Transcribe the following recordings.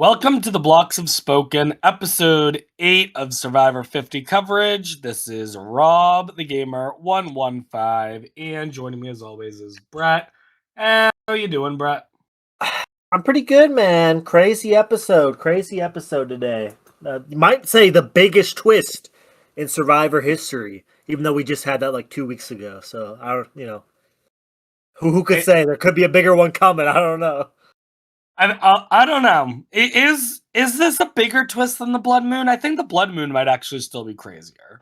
Welcome to the Blocks of Spoken, episode 8 of Survivor 50 coverage. This is Rob, the Gamer 115, and joining me as always is Brett. And how you doing, Brett? I'm pretty good, man. Crazy episode today. You might say the biggest twist in Survivor history, even though we just had that like 2 weeks ago. So who could say there could be a bigger one coming? I don't know. I don't know. Is this a bigger twist than the Blood Moon? I think the Blood Moon might actually still be crazier.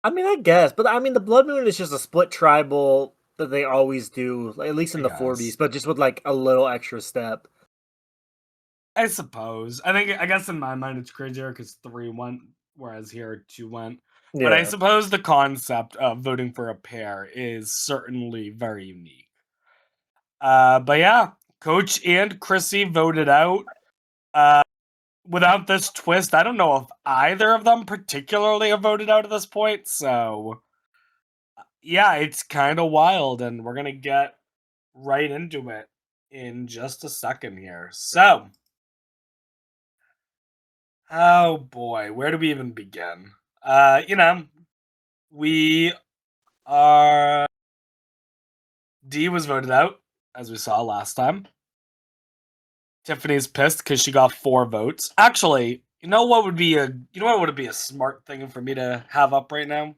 I mean, I guess, but I mean, the Blood Moon is just a split tribal that they always do, at least in the 40s, but just with like a little extra step. I suppose. I guess in my mind it's crazier because 3 went, whereas here 2 went. Yeah. But I suppose the concept of voting for a pair is certainly very unique. But yeah, Coach and Chrissy voted out. Without this twist, I don't know if either of them particularly have voted out at this point. So yeah, it's kind of wild, and we're gonna get right into it in just a second here. So, oh boy, where do we even begin? We are D was voted out, as we saw last time. Tiffany's pissed because she got 4 votes. Actually, you know what would be a smart thing for me to have up right now?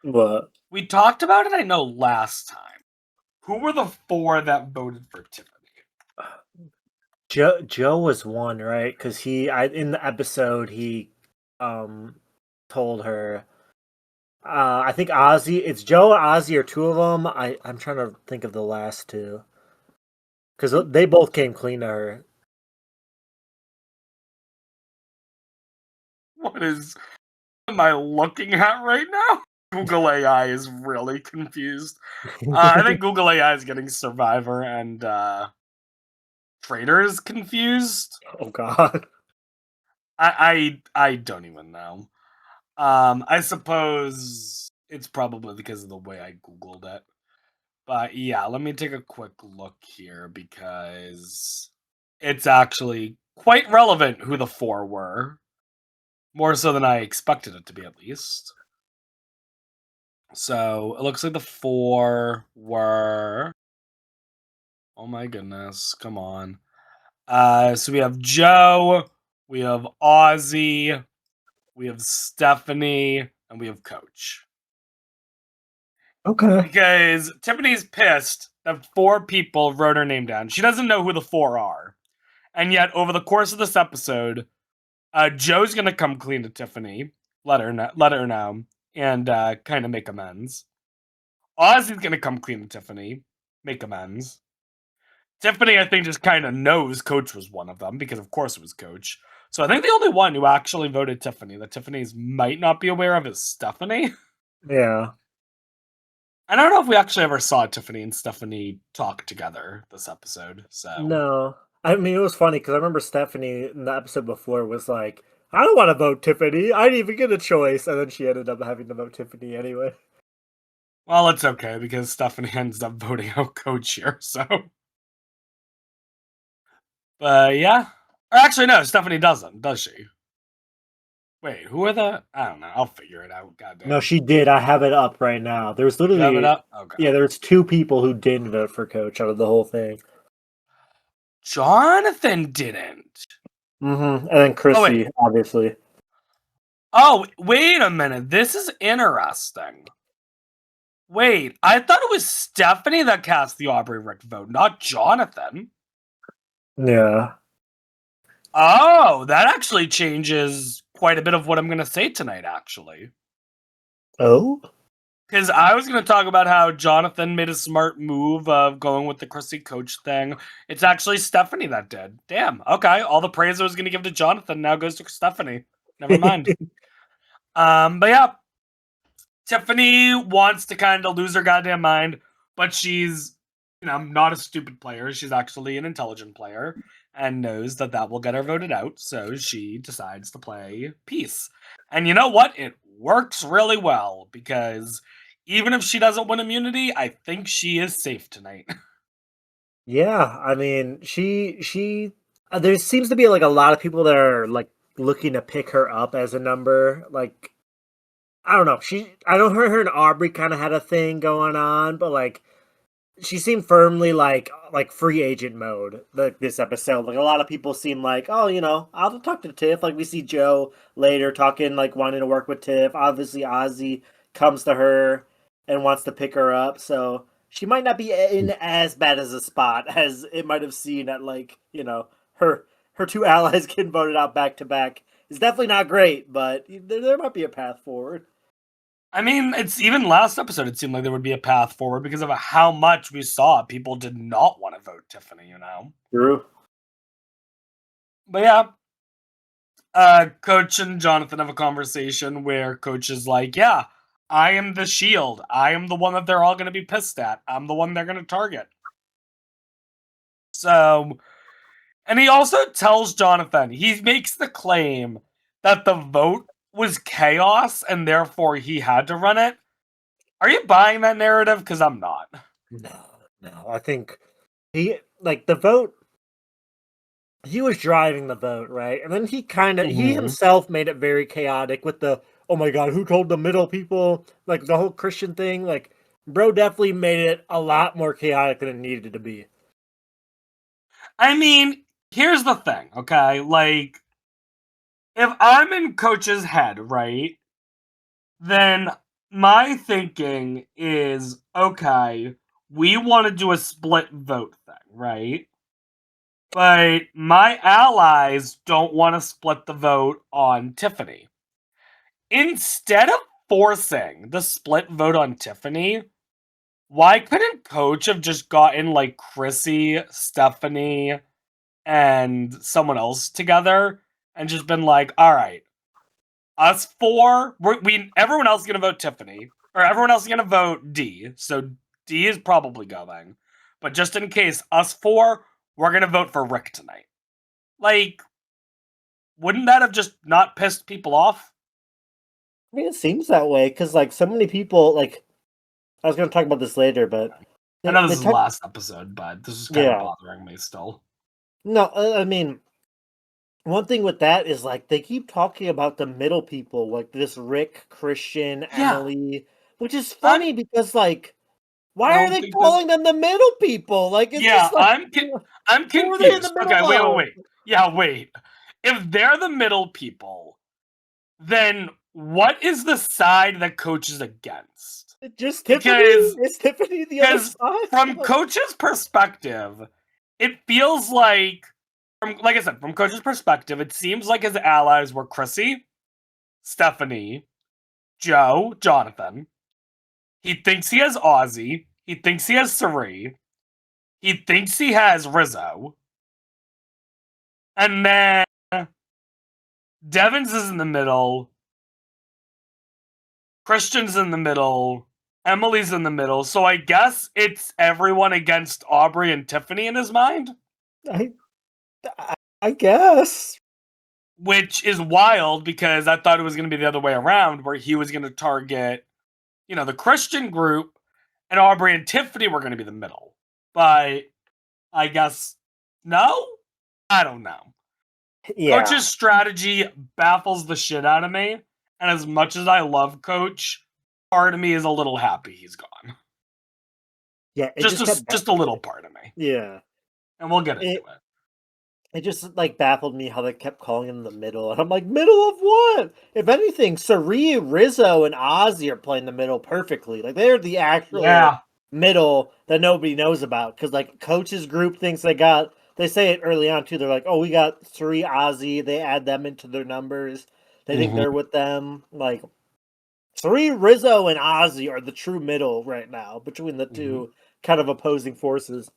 What? We talked about it, I know, last time. Who were the 4 that voted for Tiffany? Joe was one, right? Because in the episode he told her. I think Ozzy. It's Joe or Ozzy or two of them. I'm trying to think of the last two because they both came clean to her. What am I looking at right now? Google AI is really confused. I think Google AI is getting Survivor and Traders confused. Oh God. I don't even know. I suppose it's probably because of the way I Googled it. But yeah, let me take a quick look here because it's actually quite relevant who the 4 were. More so than I expected it to be, at least. So it looks like the 4 were. Oh my goodness, come on. So we have Joe, we have Ozzy, we have Stephanie, and we have Coach. Okay. Because Tiffany's pissed that 4 people wrote her name down. She doesn't know who the 4 are. And yet, over the course of this episode, Joe's gonna come clean to Tiffany, let her know, and kind of make amends. Ozzy's gonna come clean to Tiffany, make amends. Tiffany, I think, just kind of knows Coach was one of them because, of course, it was Coach. So I think the only one who actually voted Tiffany that Tiffany's might not be aware of is Stephanie. Yeah. I don't know if we actually ever saw Tiffany and Stephanie talk together this episode. So No. I mean, it was funny because I remember Stephanie in the episode before was like, "I don't want to vote Tiffany. I didn't even get a choice," and then she ended up having to vote Tiffany anyway. Well, it's okay because Stephanie ends up voting out Coach here. So, but yeah, or actually, no, Stephanie doesn't, does she? Wait, who are the? I don't know. I'll figure it out. Goddamn. No, she did. I have it up right now. There's literally You have it up? Okay. Yeah, there's 2 people who didn't vote for Coach out of the whole thing. Jonathan didn't. And then Chrissy, obviously. Oh, wait a minute. This is interesting. Wait, I thought it was Stephanie that cast the Aubrey Rick vote, not Jonathan. Yeah. Oh, that actually changes quite a bit of what I'm going to say tonight, actually. Oh? Because I was going to talk about how Jonathan made a smart move of going with the Chrissy Coach thing. It's actually Stephanie that did. Damn. Okay. All the praise I was going to give to Jonathan now goes to Stephanie. Never mind. But yeah. Tiffany wants to kind of lose her goddamn mind, but she's, not a stupid player. She's actually an intelligent player and knows that will get her voted out. So she decides to play peace. And you know what? It works really well because even if she doesn't win immunity, I think she is safe tonight. Yeah, I mean, she There seems to be like a lot of people that are like looking to pick her up as a number. Like, I don't know. I know her and Aubrey kind of had a thing going on, but like she seemed firmly like free agent mode like this episode. Like a lot of people seem like, oh, I'll talk to Tiff. Like we see Joe later talking, like wanting to work with Tiff. Obviously, Ozzy comes to her and wants to pick her up, so she might not be in as bad as a spot as it might have seen at like her two allies getting voted out back to back. It's definitely not great, but there might be a path forward. I mean, it's even last episode, it seemed like there would be a path forward because of how much we saw people did not want to vote Tiffany, True. But yeah, Coach and Jonathan have a conversation where Coach is like, yeah, I am the shield. I am the one that they're all going to be pissed at. I'm the one they're going to target. So, and he also tells Jonathan, he makes the claim that the vote was chaos and therefore he had to run it. Are you buying that narrative? Because I'm not. No. I think the vote. He was driving the vote, right? And then he himself made it very chaotic with the, oh my god, who told the middle people? Like the whole Christian thing. Like, bro definitely made it a lot more chaotic than it needed to be. I mean, here's the thing, okay? Like, if I'm in Coach's head, right, then my thinking is, okay, we want to do a split vote thing, right? But my allies don't want to split the vote on Tiffany. Instead of forcing the split vote on Tiffany, why couldn't Coach have just gotten like Chrissy, Stephanie, and someone else together and just been like, all right, us four, everyone else is gonna vote Tiffany, or everyone else is gonna vote D. So D is probably going, but just in case, us four, we're gonna vote for Rick tonight. Like, wouldn't that have just not pissed people off? I mean, it seems that way because like so many people like. I was going to talk about this later, but I know this is the last episode, but this is kind of bothering me still. No, I mean, one thing with that is like they keep talking about the middle people, like this Rick, Christian, Emily, which is funny because like, why are they calling them the middle people? Like, it's just like, I'm confused. Okay, wait. Yeah, wait. If they're the middle people, then what is the side that Coach is against? Just Tiffany? Is Tiffany the other side? From Coach's perspective, it feels like, like I said, from Coach's perspective, it seems like his allies were Chrissy, Stephanie, Joe, Jonathan. He thinks he has Ozzy. He thinks he has Cirie. He thinks he has Rizzo. And then Devins is in the middle. Christian's in the middle. Emily's in the middle. So I guess it's everyone against Aubrey and Tiffany in his mind? I guess. Which is wild because I thought it was going to be the other way around where he was going to target, the Christian group and Aubrey and Tiffany were going to be the middle. But I guess no? I don't know. Yeah. Coach's strategy baffles the shit out of me. And as much as I love Coach, part of me is a little happy he's gone. Yeah, just a little part of me. Yeah. And we'll get into it. It just like baffled me how they kept calling him the middle. And I'm like, middle of what? If anything, Cirie, Rizzo, and Ozzy are playing the middle perfectly. Like they're the actual middle that nobody knows about. Because like Coach's group thinks they say it early on too. They're like, oh, we got Cirie, Ozzy. They add them into their numbers. They think they're with them. Like Cirie, Rizzo, and Ozzy are the true middle right now between the two kind of opposing forces.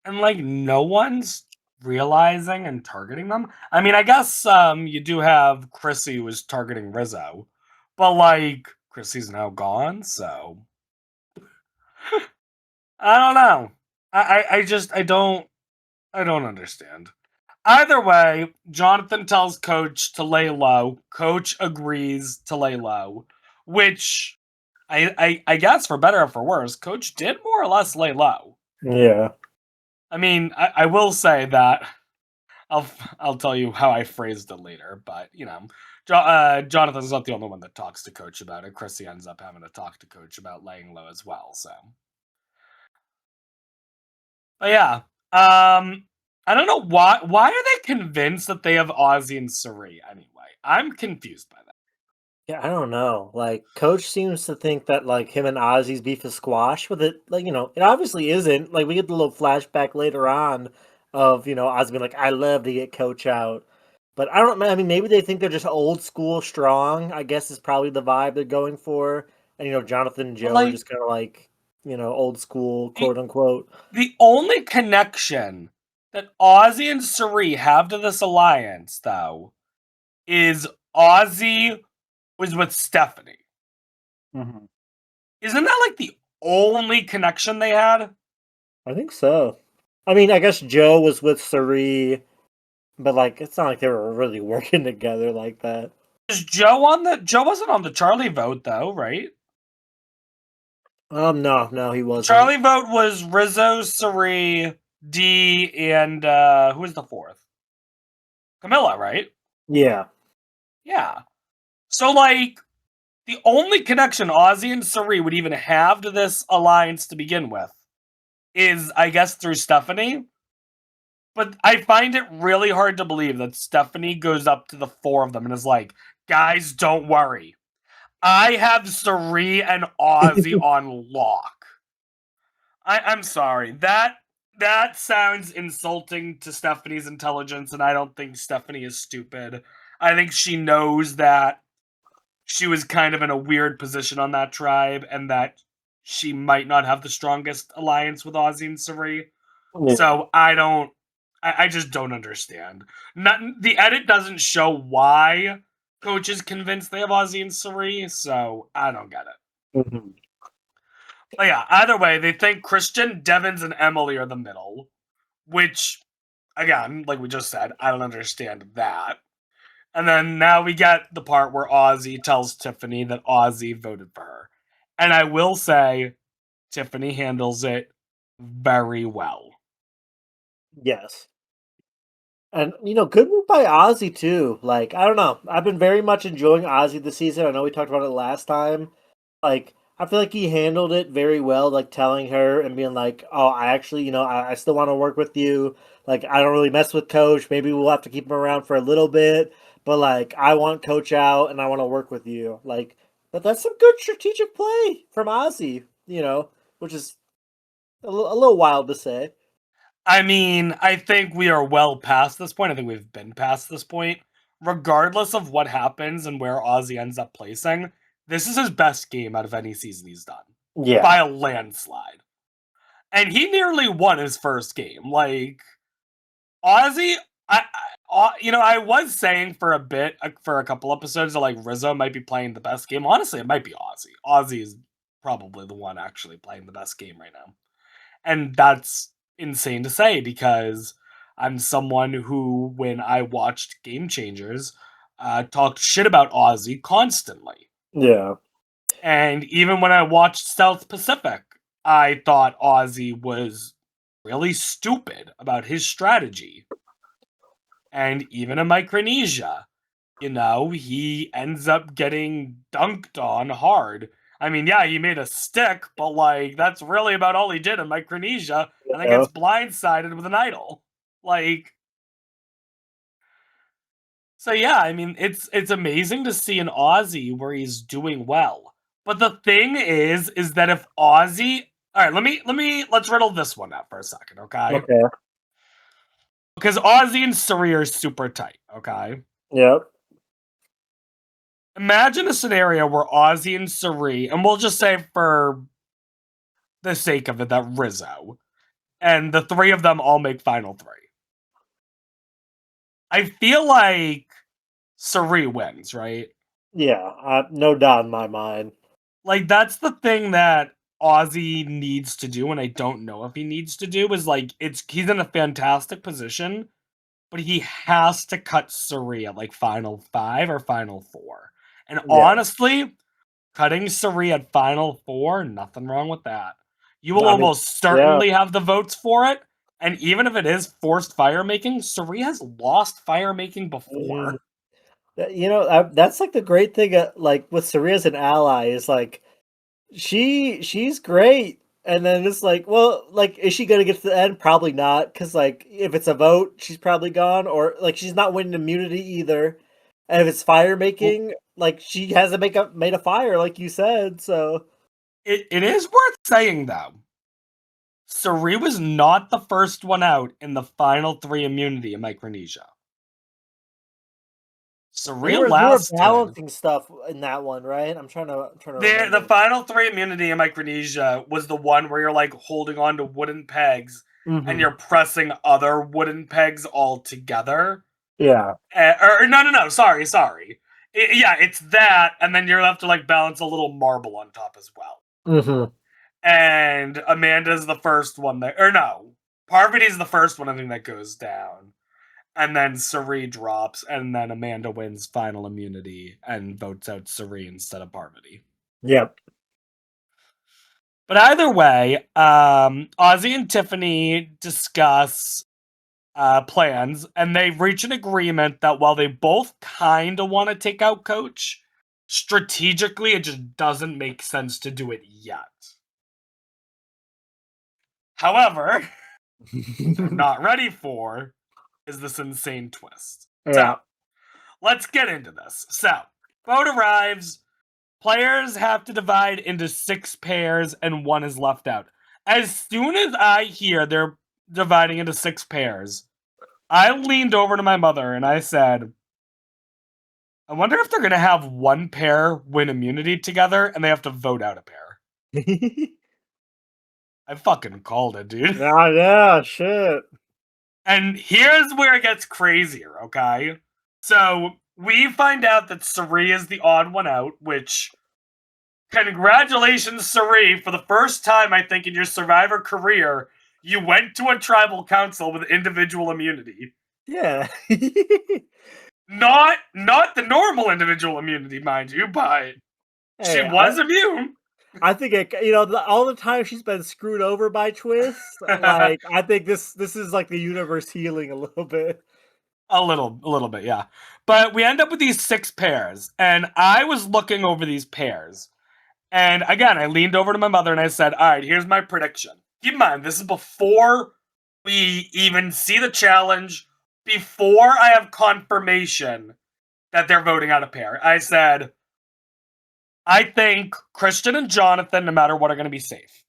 And like no one's realizing and targeting them. I mean, I guess you do have Chrissy who was targeting Rizzo, but like Chrissy's now gone, so I don't know. I don't understand. Either way, Jonathan tells Coach to lay low. Coach agrees to lay low, which I guess for better or for worse, Coach did more or less lay low. Yeah. I mean, I will say that I'll tell you how I phrased it later, but Jonathan's not the only one that talks to Coach about it. Chrissy ends up having to talk to Coach about laying low as well. So, but yeah, I don't know why. Why are they convinced that they have Ozzy and Cirie anyway? I'm confused by that. Yeah, I don't know. Like, Coach seems to think that like him and Ozzy's beef is squash with it. Like, it obviously isn't. Like, we get the little flashback later on of Ozzy being like, "I love to get Coach out," but I don't know. I mean, maybe they think they're just old school strong. I guess is probably the vibe they're going for. And Jonathan and But Joe are like just kind of like old school, the, quote unquote. the only connection that Ozzy and Cirie have to this alliance, though, is Ozzy was with Stephanie. Mhm. Isn't that like the only connection they had? I think so. I mean, I guess Joe was with Cirie, but like, it's not like they were really working together like that. Is Joe on the Joe wasn't on the Charlie vote though, right? No, he wasn't. Charlie vote was Rizzo, Cirie, D, and who was the fourth? Camilla, right? Yeah. Yeah. So like the only connection Ozzy and Cirie would even have to this alliance to begin with is, I guess, through Stephanie. But I find it really hard to believe that Stephanie goes up to the four of them and is like, guys, don't worry. I have Cirie and Ozzy on lock. I'm sorry. That sounds insulting to Stephanie's intelligence, and I don't think Stephanie is stupid. I think she knows that she was kind of in a weird position on that tribe and that she might not have the strongest alliance with Ozzy and Cirie. Yeah. So I just don't understand. The edit doesn't show why Coach is convinced they have Ozzy and Cirie, so I don't get it. Mhm. But yeah, either way, they think Christian, Devins, and Emily are the middle, which, again, like we just said, I don't understand that. And then now we get the part where Ozzy tells Tiffany that Ozzy voted for her. And I will say, Tiffany handles it very well. Yes. And good move by Ozzy too. Like, I don't know. I've been very much enjoying Ozzy this season. I know we talked about it last time. Like, I feel like he handled it very well, like telling her and being like, "Oh, I actually, I still want to work with you. Like, I don't really mess with Coach. Maybe we'll have to keep him around for a little bit, but like, I want Coach out and I want to work with you." Like, but that's some good strategic play from Ozzy. Which is a little wild to say. I mean, I think we are well past this point. I think we've been past this point. Regardless of what happens and where Ozzy ends up placing, this is his best game out of any season he's done by Yeah. a landslide. And he nearly won his first game. Like, Ozzy, I was saying for a bit, for a couple episodes, that like Rizzo might be playing the best game. Honestly, it might be Ozzy. Ozzy is probably the one actually playing the best game right now. And that's insane to say because I'm someone who, when I watched Game Changers, talked shit about Ozzy constantly. Yeah. And even when I watched South Pacific, I thought Ozzy was really stupid about his strategy. And even in Micronesia, he ends up getting dunked on hard. I mean, yeah, he made a stick, but like that's really about all he did in Micronesia, and then Yeah. gets blindsided with an idol. Like, so yeah, I mean, it's amazing to see an Aussie where he's doing well. But the thing is that if Aussie, all right, let's riddle this one out for a second, okay? Okay. Because Aussie and Cirie are super tight, okay? Yep. Imagine a scenario where Ozzy and Cirie, and we'll just say for the sake of it, that Rizzo, and the three of them all make final three. I feel like Cirie wins, right? Yeah. No doubt in my mind. Like, that's the thing that Ozzy needs to do, and I don't know if he needs to do, is like, he's in a fantastic position, but he has to cut Cirie at like final five or final four. And Yeah. honestly, cutting Cirie at final four, nothing wrong with that. You will I mean, almost yeah. certainly have the votes for it, And even if it is forced fire making, Suri has lost fire making before. That's like the great thing. Like with Saria as an ally is like she's great, and then it's like, well, like is she gonna get to the end? Probably not, because like if it's a vote, she's probably gone, or like she's not winning immunity either. And if it's fire making, like she hasn't made a fire, like you said. So It is worth saying though. Suri was not the first one out in the final 3 immunity in Micronesia. they Suri were lasted. balancing stuff in that one, right? I'm trying to remember. The final 3 immunity in Micronesia was the one where you're like holding on to wooden pegs and you're pressing other wooden pegs all together. Yeah. Or no, sorry. Yeah, it's that, and then you're left to like balance a little marble on top as well. Mm-hmm. And Amanda's the first one that, or no, Parvati's the first one I think that goes down. And then Suri drops, and then Amanda wins final immunity and votes out Suri instead of Parvati. Yep. But either way, Ozzy and Tiffany discuss plans, and they reach an agreement that while they both kind of want to take out Coach, strategically it just doesn't make sense to do it yet. However, they're not ready for is this insane twist. Yeah. So, let's get into this. So, vote arrives. Players have to divide into 6 pairs and 1 is left out. As soon as I hear they're dividing into 6 pairs, I leaned over to my mother and I said, I wonder if they're going to have 1 pair win immunity together and they have to vote out a pair. I fucking called it, dude. Yeah, shit. And here's where it gets crazier, okay? So we find out that Suri is the odd one out, which, congratulations, Suri. For the first time, I think, in your Survivor career, you went to a tribal council with individual immunity. Yeah. Not the normal individual immunity, mind you, but she was immune. I think all the time she's been screwed over by Twist. Like I think this is like the universe healing a little bit. A little bit, yeah. But we end up with these 6 pairs, and I was looking over these pairs, and again, I leaned over to my mother and I said, "All right, here's my prediction. Keep in mind, this is before we even see the challenge, before I have confirmation that they're voting out a pair." I said, I think Christian and Jonathan, no matter what, are going to be safe.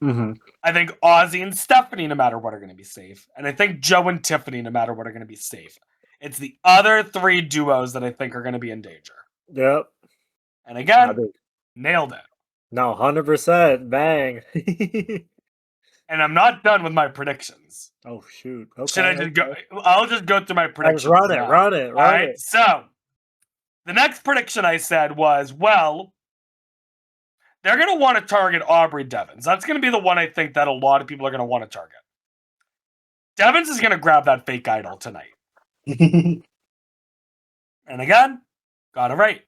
Mm-hmm. I think Ozzy and Stephanie, no matter what, are going to be safe. And I think Joe and Tiffany, no matter what, are going to be safe. It's the other 3 duos that I think are going to be in danger. Yep. And again, nailed it. No, 100%. Bang. And I'm not done with my predictions. Oh, shoot. Okay. Should I just go? I'll just go through my predictions. Run it. All right. So, the next prediction I said was, well, they're going to want to target Aubrey Devins. That's going to be the one I think that a lot of people are going to want to target. Devins is going to grab that fake idol tonight. And again, got it right.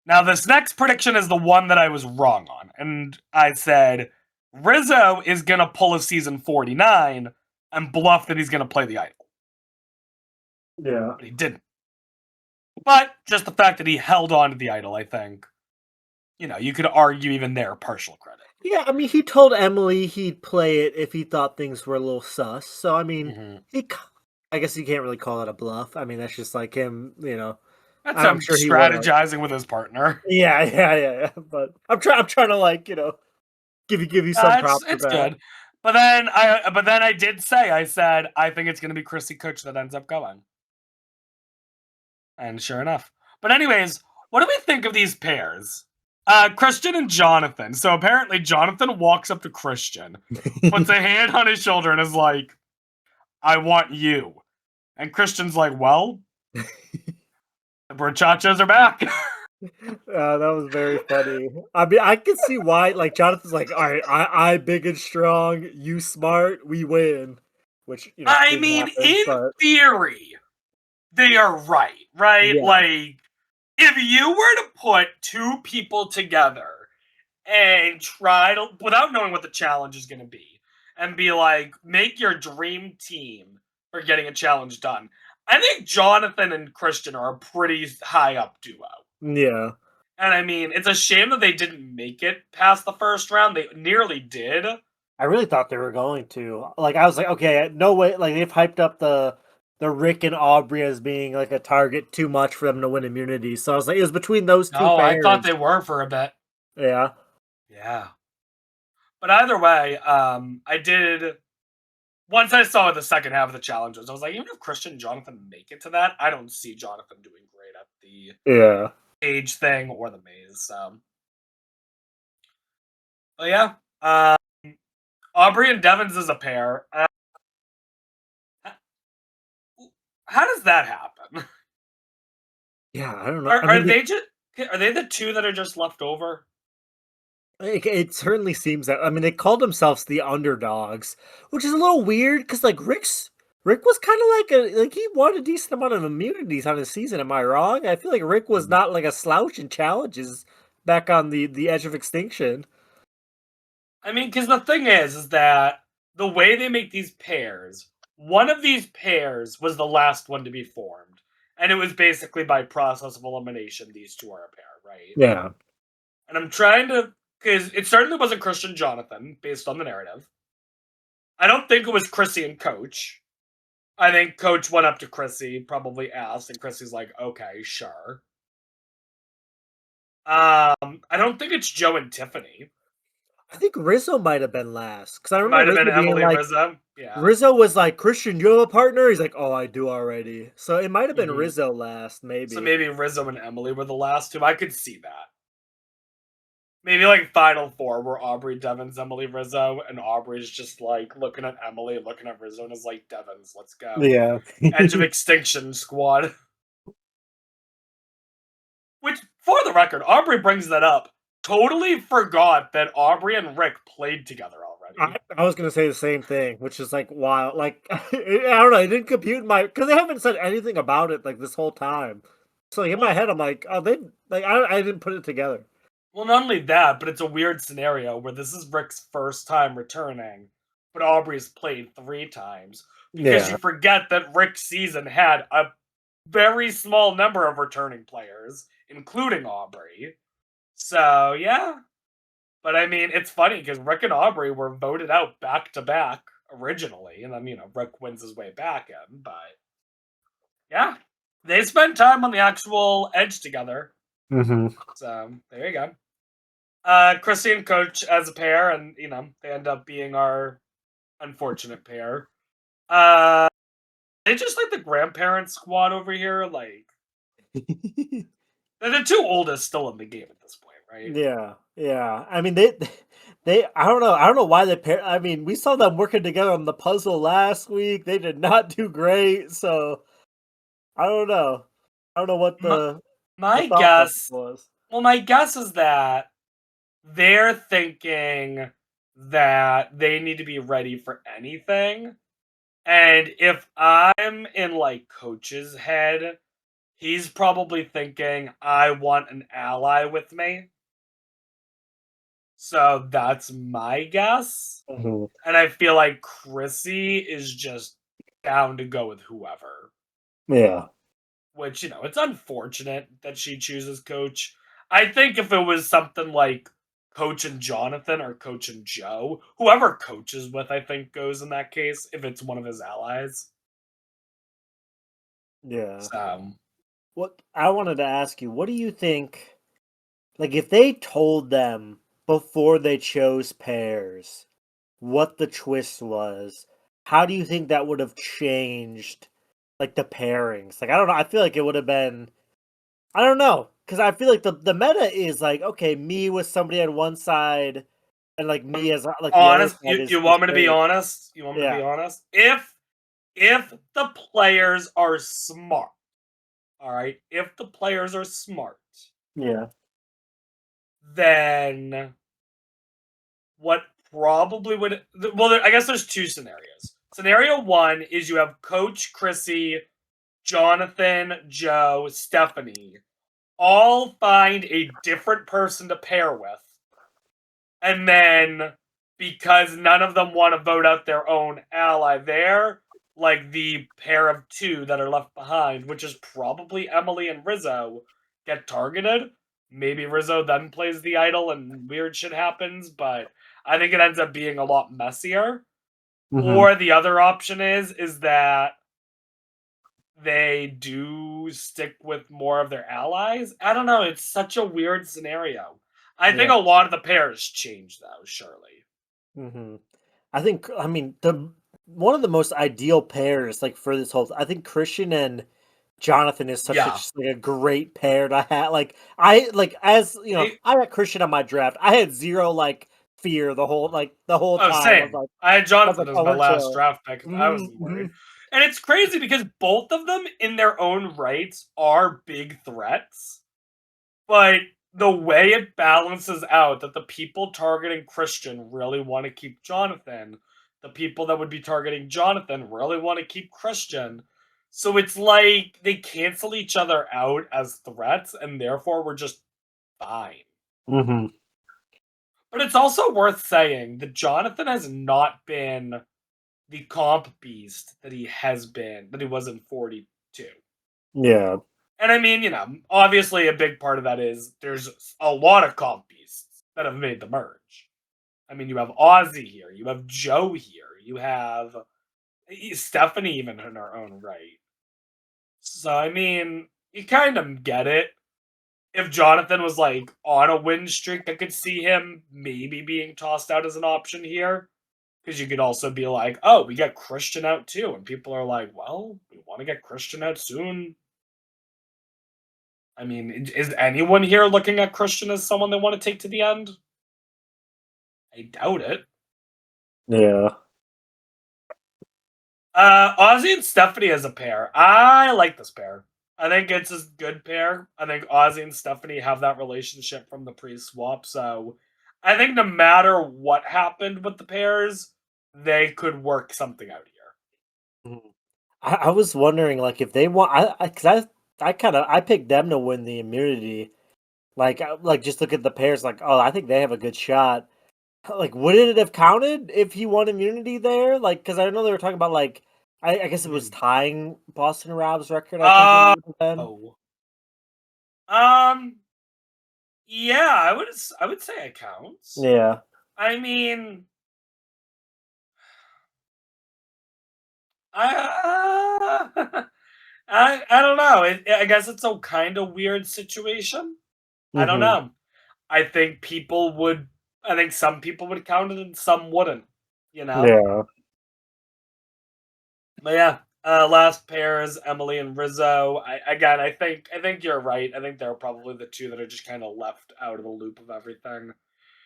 Now, this next prediction is the one that I was wrong on. And I said, Rizzo is going to pull a season 49 and bluff that he's going to play the idol. Yeah. But he didn't. But just the fact that he held on to the idol, I think, you could argue even there partial credit. Yeah, I mean, he told Emily he'd play it if he thought things were a little sus. So, I mean, I guess you can't really call it a bluff. I mean, that's just like him, That's him sure strategizing with his partner. Yeah. But I'm trying to like, give you some props. It's good. But then I did say, I said, I think it's going to be Chrissy Coach that ends up going. And sure enough. But anyways, what do we think of these pairs? Christian and Jonathan. So apparently Jonathan walks up to Christian, puts a hand on his shoulder and is like, I want you. And Christian's like, well, the Brochachos are back. That was very funny. I mean, I can see why. Like Jonathan's like, all right, I big and strong, you smart, we win. Which I mean, in theory, they are right? Yeah. Like, if you were to put 2 people together and try to, without knowing what the challenge is going to be, and be like, make your dream team for getting a challenge done. I think Jonathan and Christian are a pretty high up duo. Yeah. And I mean, it's a shame that they didn't make it past the first round. They nearly did. I really thought they were going to. Like, I was like, okay, no way. Like, they've hyped up the Rick and Aubrey as being like a target too much for them to win immunity. So I was like, it was between those two No, I pairs. thought they were for a bit. Yeah. Yeah. But either way, I did. Once I saw the second half of the challenges, I was like, even if Christian and Jonathan make it to that, I don't see Jonathan doing great at the Yeah. age thing or the maze. But yeah, Aubrey and Devins is a pair. How does that happen? Yeah, I don't know. Are, I mean, are they the two that are just left over? it certainly seems that. I mean, they called themselves the underdogs, which is a little weird because like Rick was kind of like he won a decent amount of immunities on his season. Am I wrong? I feel like Rick was not like a slouch in challenges back on the edge of extinction. I mean, because the thing is that the way they make these pairs, one of these pairs was the last one to be formed, and it was basically by process of elimination. These two are a pair, right? Yeah. And I'm trying to, because it certainly wasn't Christian Jonathan based on the narrative. I don't think it was Chrissy and Coach. I think Coach went up to Chrissy, probably asked, and Chrissy's like, "Okay, sure." I don't think it's Joe and Tiffany. I think Rizzo might have been last because I It remember might have been Rizzo being Emily like, Rizzo. Yeah. Rizzo was like, Christian, you have a partner? He's like, oh, I do already. So it might have been Mhm. Rizzo last, maybe. So maybe Rizzo and Emily were the last two. I could see that. Maybe like Final Four where Aubrey, Devins, Emily, Rizzo, and Aubrey's just like looking at Emily, looking at Rizzo, and is like, Devins, let's go. Yeah. Edge of Extinction squad. Which, for the record, Aubrey brings that up. Totally forgot that Aubrey and Rick played together already. I was gonna say the same thing, which is like wow, like I don't know, it didn't compute in my because they haven't said anything about it like this whole time. So like, in my head, I'm like, oh, they like I didn't put it together. Well, not only that, but it's a weird scenario where this is Rick's first time returning, but Aubrey's played 3 times. Because Yeah. you forget that Rick's season had a very small number of returning players, including Aubrey. So, yeah. But I mean, it's funny because Rick and Aubrey were voted out back to back originally. And then, Rick wins his way back in. But yeah, they spent time on the actual edge together. Mm-hmm. So, there you go. Chrissy and Coach as a pair, and they end up being our unfortunate pair. They just like the grandparent squad over here. Like they're the two oldest still in the game at this point, right? Yeah, yeah. I mean, they. I don't know. I don't know why they pair. I mean, we saw them working together on the puzzle last week. They did not do great. So I don't know. I don't know what My thought guess. was. Well, my guess is that they're thinking that they need to be ready for anything. And if I'm in like Coach's head, he's probably thinking, I want an ally with me. So that's my guess. Mm-hmm. And I feel like Chrissy is just down to go with whoever. Yeah. Which, it's unfortunate that she chooses Coach. I think if it was something like Coach and Jonathan or Coach and Joe, whoever Coach is with, I think goes in that case, if it's one of his allies. Yeah. So, What I wanted to ask you, what do you think? Like, if they told them before they chose pairs what the twist was, how do you think that would have changed, like, the pairings? Like, I don't know. I feel like it would have been. I don't know, because I feel like the meta is like, okay, me with somebody on one side, and like me as like the other honest, side you want me to be great. honest? You want me to be Yeah. honest? If the players are smart, all right? If the players are smart, Yeah. then what probably would I guess there's 2 scenarios. Scenario 1 is you have Coach, Chrissy, Jonathan, Joe, Stephanie all find a different person to pair with, and then because none of them want to vote out their own ally there, like the pair of two that are left behind, which is probably Emily and Rizzo, get targeted. Maybe Rizzo then plays the idol and weird shit happens, but I think it ends up being a lot messier. Or the other option is that they do stick with more of their allies. I don't know. It's such a weird scenario. I think Yeah. a lot of the pairs change though, surely. I think I mean the one of the most ideal pairs like for this whole I think Christian and Jonathan is such Yeah. like a great pair to have. Like I like as you know, They- I got Christian on my draft. I had zero like fear the whole Oh, time. same. I had I was Jonathan like, as oh, my we're last chill. draft pick. I wasn't Mm-hmm. worried. And it's crazy because both of them, in their own rights, are big threats. But the way it balances out that the people targeting Christian really want to keep Jonathan, the people that would be targeting Jonathan really want to keep Christian. So it's like they cancel each other out as threats, and therefore we're just fine. Mm-hmm. But it's also worth saying that Jonathan has not been the comp beast that he was in 42. Yeah. And I mean, obviously a big part of that is there's a lot of comp beasts that have made the merge. I mean, you have Ozzy here, you have Joe here, you have Stephanie even in her own right. So I mean, you kind of get it. If Jonathan was like on a win streak, I could see him maybe being tossed out as an option here. Because you could also be like, oh, we got Christian out too. And people are like, well, we want to get Christian out soon. I mean, is anyone here looking at Christian as someone they want to take to the end? I doubt it. Yeah. Ozzy and Stephanie as a pair. I like this pair. I think it's a good pair. I think Ozzy and Stephanie have that relationship from the pre-swap. So I think no matter what happened with the pairs, they could work something out here. Mhm. I was wondering like if they want because I kind of I picked them to win the immunity. Like just look at the pairs like oh I think they have a good shot. Like would it have counted if he won immunity there? Like because I know they were talking about like I guess it was tying Boston Rob's record. I think it would have been. Oh. Um. Yeah, I would say it counts. Yeah. I mean, I I don't know. I guess it's a kind of weird situation. I don't Mm-hmm. know. I think people would. I think some people would count it and some wouldn't. You know. Yeah. But yeah, last pair is Emily and Rizzo. I think you're right. I think they're probably the two that are just kind of left out of the loop of everything.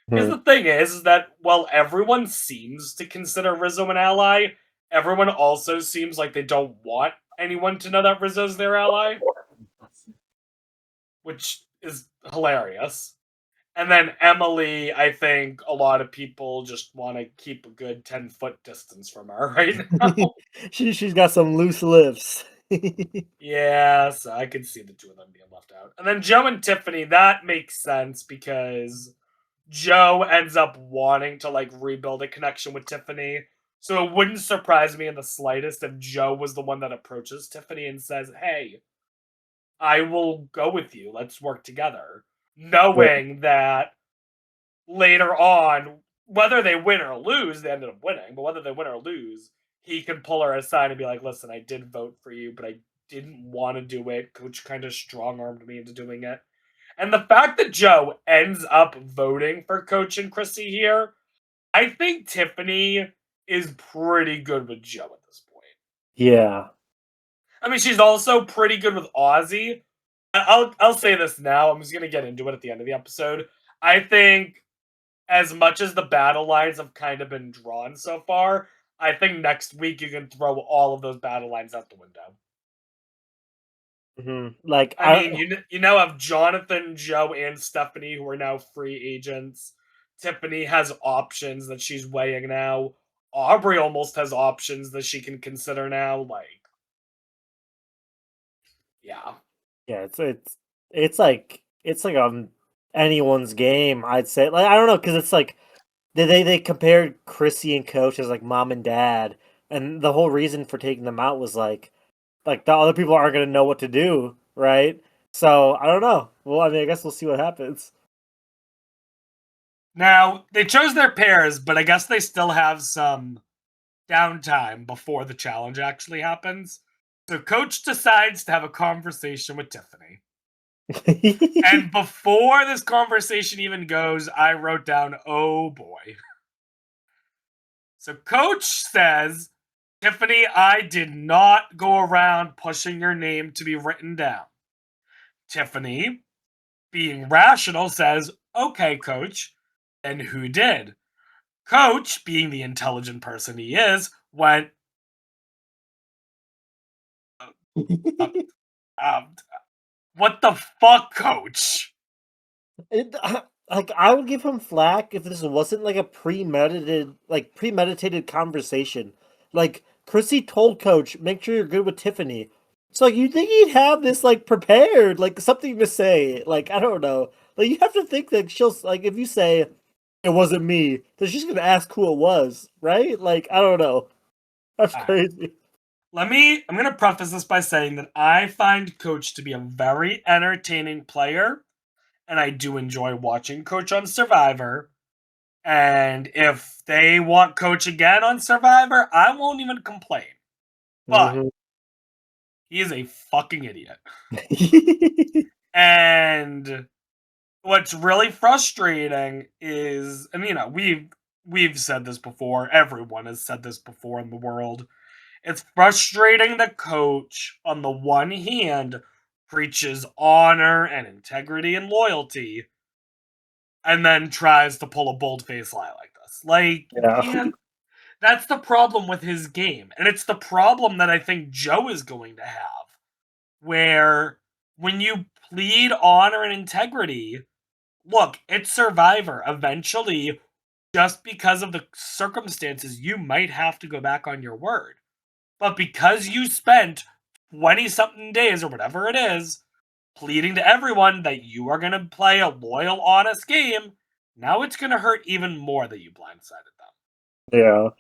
Because the thing is that while everyone seems to consider Rizzo an ally, everyone also seems like they don't want anyone to know that Rizzo's their ally, which is hilarious. And then Emily, I think a lot of people just want to keep a good 10-foot distance from her right now. She's got some loose lips. Yeah, so I could see the two of them being left out. And then Joe and Tiffany, that makes sense because Joe ends up wanting to like rebuild a connection with Tiffany. So it wouldn't surprise me in the slightest if Joe was the one that approaches Tiffany and says, "Hey, I will go with you. Let's work together." Yeah. Knowing that later on, whether they win or lose, they ended up winning, but whether they win or lose, he can pull her aside and be like, "Listen, I did vote for you, but I didn't want to do it. Coach kind of strong armed me into doing it." And the fact that Joe ends up voting for Coach and Chrissy here, I think Tiffany is pretty good with Joe at this point. Yeah. I mean, she's also pretty good with Ozzy. I'll say this now. I'm just gonna get into it at the end of the episode. I think as much as the battle lines have kind of been drawn so far, I think next week you can throw all of those battle lines out the window. Like I mean, you now have Jonathan, Joe, and Stephanie who are now free agents. Tiffany has options that she's weighing now. Aubrey almost has options that she can consider now. Like, yeah. yeah, it's like anyone's game. I'd say like I don't know because it's like they compared Chrissy and Coach as like mom and dad, and the whole reason for taking them out was like the other people aren't gonna know what to do, right? So I don't know. Well, I mean, I guess we'll see what happens. Now, they chose their pairs, but I guess they still have some downtime before the challenge actually happens. So Coach decides to have a conversation with Tiffany. And before this conversation even goes, I wrote down, oh boy. So Coach says, Tiffany, I did not go around pushing your name to be written down. Tiffany, being rational, says, okay, Coach, then who did? Coach, being the intelligent person he is, went, um, what the fuck, Coach? It, like I would give him flack if this wasn't like a premeditated conversation. Like Chrissy told Coach, make sure you're good with Tiffany. So like you think he'd have this like prepared, like something to say. Like I don't know. Like you have to think that she'll like if you say it wasn't me, then she's gonna ask who it was, right? Like I don't know. That's crazy. I'm going to preface this by saying that I find Coach to be a very entertaining player, and I do enjoy watching Coach on Survivor. And if they want Coach again on Survivor, I won't even complain. But he is a fucking idiot. And what's really frustrating is, and we've said this before, everyone has said this before in the world. It's frustrating that Coach, on the one hand, preaches honor and integrity and loyalty, and then tries to pull a bold-faced lie like this. Like, you Yeah. can't. That's the problem with his game. And it's the problem that I think Joe is going to have. Where when you plead honor and integrity, look, it's Survivor. Eventually, just because of the circumstances, you might have to go back on your word. But because you spent 20 something days or whatever it is pleading to everyone that you are going to play a loyal, honest game, now it's going to hurt even more that you blindsided them. Yeah.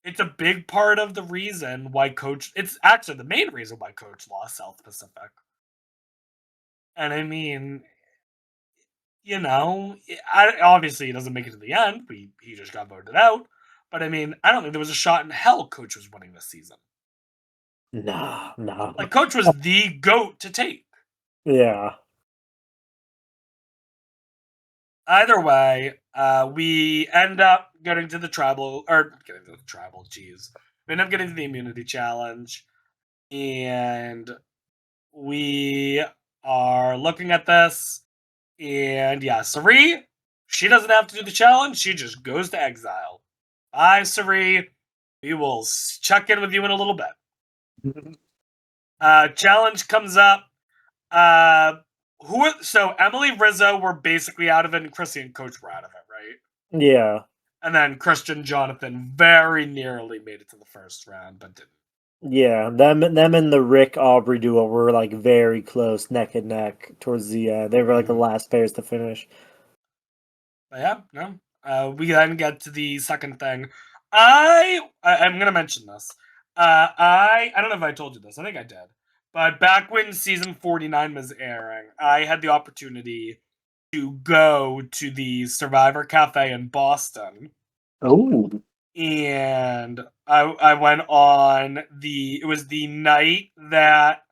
It's a big part of the reason why Coach, it's actually the main reason why Coach lost South Pacific. And I mean, obviously he doesn't make it to the end. He just got voted out. But I mean, I don't think there was a shot in hell Coach was winning this season. No. Like, Coach was the GOAT to take. Yeah. Either way, we end up getting to the tribal, jeez. We end up getting to the immunity challenge. And we are looking at this. And yeah, Cirie, she doesn't have to do the challenge. She just goes to exile. Bye, Cirie. We will check in with you in a little bit. Challenge comes up. So Emily, Rizzo were basically out of it, and Chrissy and Coach were out of it, right? Yeah. And then Christian Jonathan very nearly made it to the first round, but didn't. Yeah, them and the Rick Aubrey duo were like very close, neck and neck towards the end. They were like the last pairs to finish. But yeah, no. We then get to the second thing. I'm gonna mention this. I don't know if I told you this. I think I did. But back when season 49 was airing, I had the opportunity to go to the Survivor Cafe in Boston. Oh. And I went on it was the night that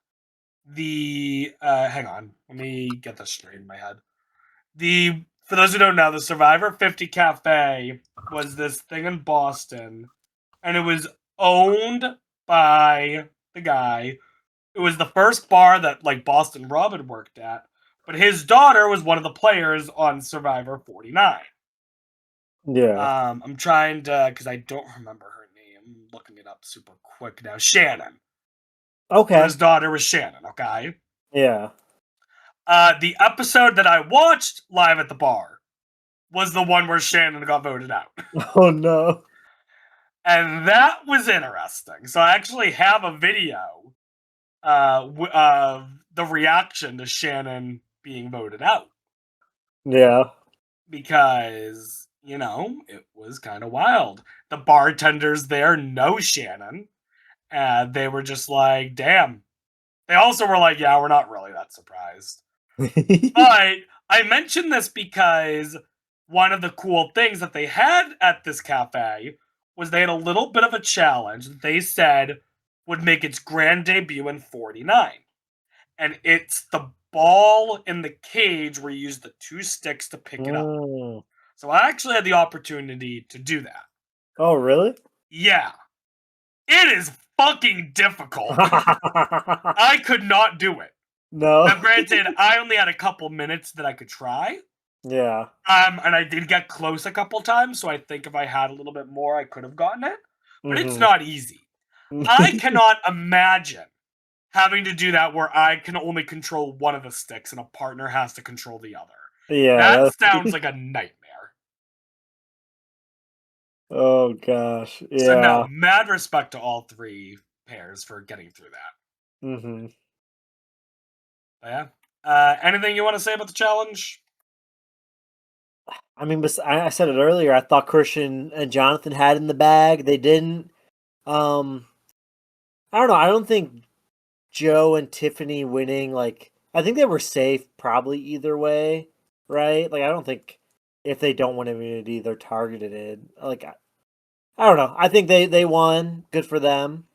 hang on, let me get this straight in my head. For those who don't know, the Survivor 50 Cafe was this thing in Boston, and it was owned by the guy. It was the first bar that like Boston Rob had worked at, but his daughter was one of the players on Survivor 49. Yeah. I'm trying to, because I don't remember her name. I'm looking it up super quick now. Shannon. Okay. So his daughter was Shannon. Okay. Yeah. The episode that I watched live at the bar was the one where Shannon got voted out. Oh no. And that was interesting. So I actually have a video of the reaction to Shannon being voted out. Yeah. Because it was kind of wild. The bartenders there know Shannon, and they were just like, damn. They also were like, yeah, we're not really that surprised. But I mention this because one of the cool things that they had at this cafe was they had a little bit of a challenge that they said would make its grand debut in 49. And it's the ball in the cage where you use the two sticks to pick it up. Mm. So I actually had the opportunity to do that. Oh, really? Yeah. It is fucking difficult. I could not do it. No. Now, granted, I only had a couple minutes that I could try. Yeah. And I did get close a couple times, so I think if I had a little bit more, I could have gotten it. But it's not easy. I cannot imagine having to do that where I can only control one of the sticks and a partner has to control the other. Yeah. That sounds like a nightmare. Oh gosh. So no, Yeah. mad respect to all three pairs for getting through that. Mm-hmm. But yeah. Anything you want to say about the challenge? I mean, I said it earlier. I thought Christian and Jonathan had in the bag. They didn't. Um, I don't know. I don't think Joe and Tiffany winning. Like, I think they were safe probably either way, right? Like, I don't think if they don't win immunity, they're targeted. Like, I don't know. I think they won. Good for them.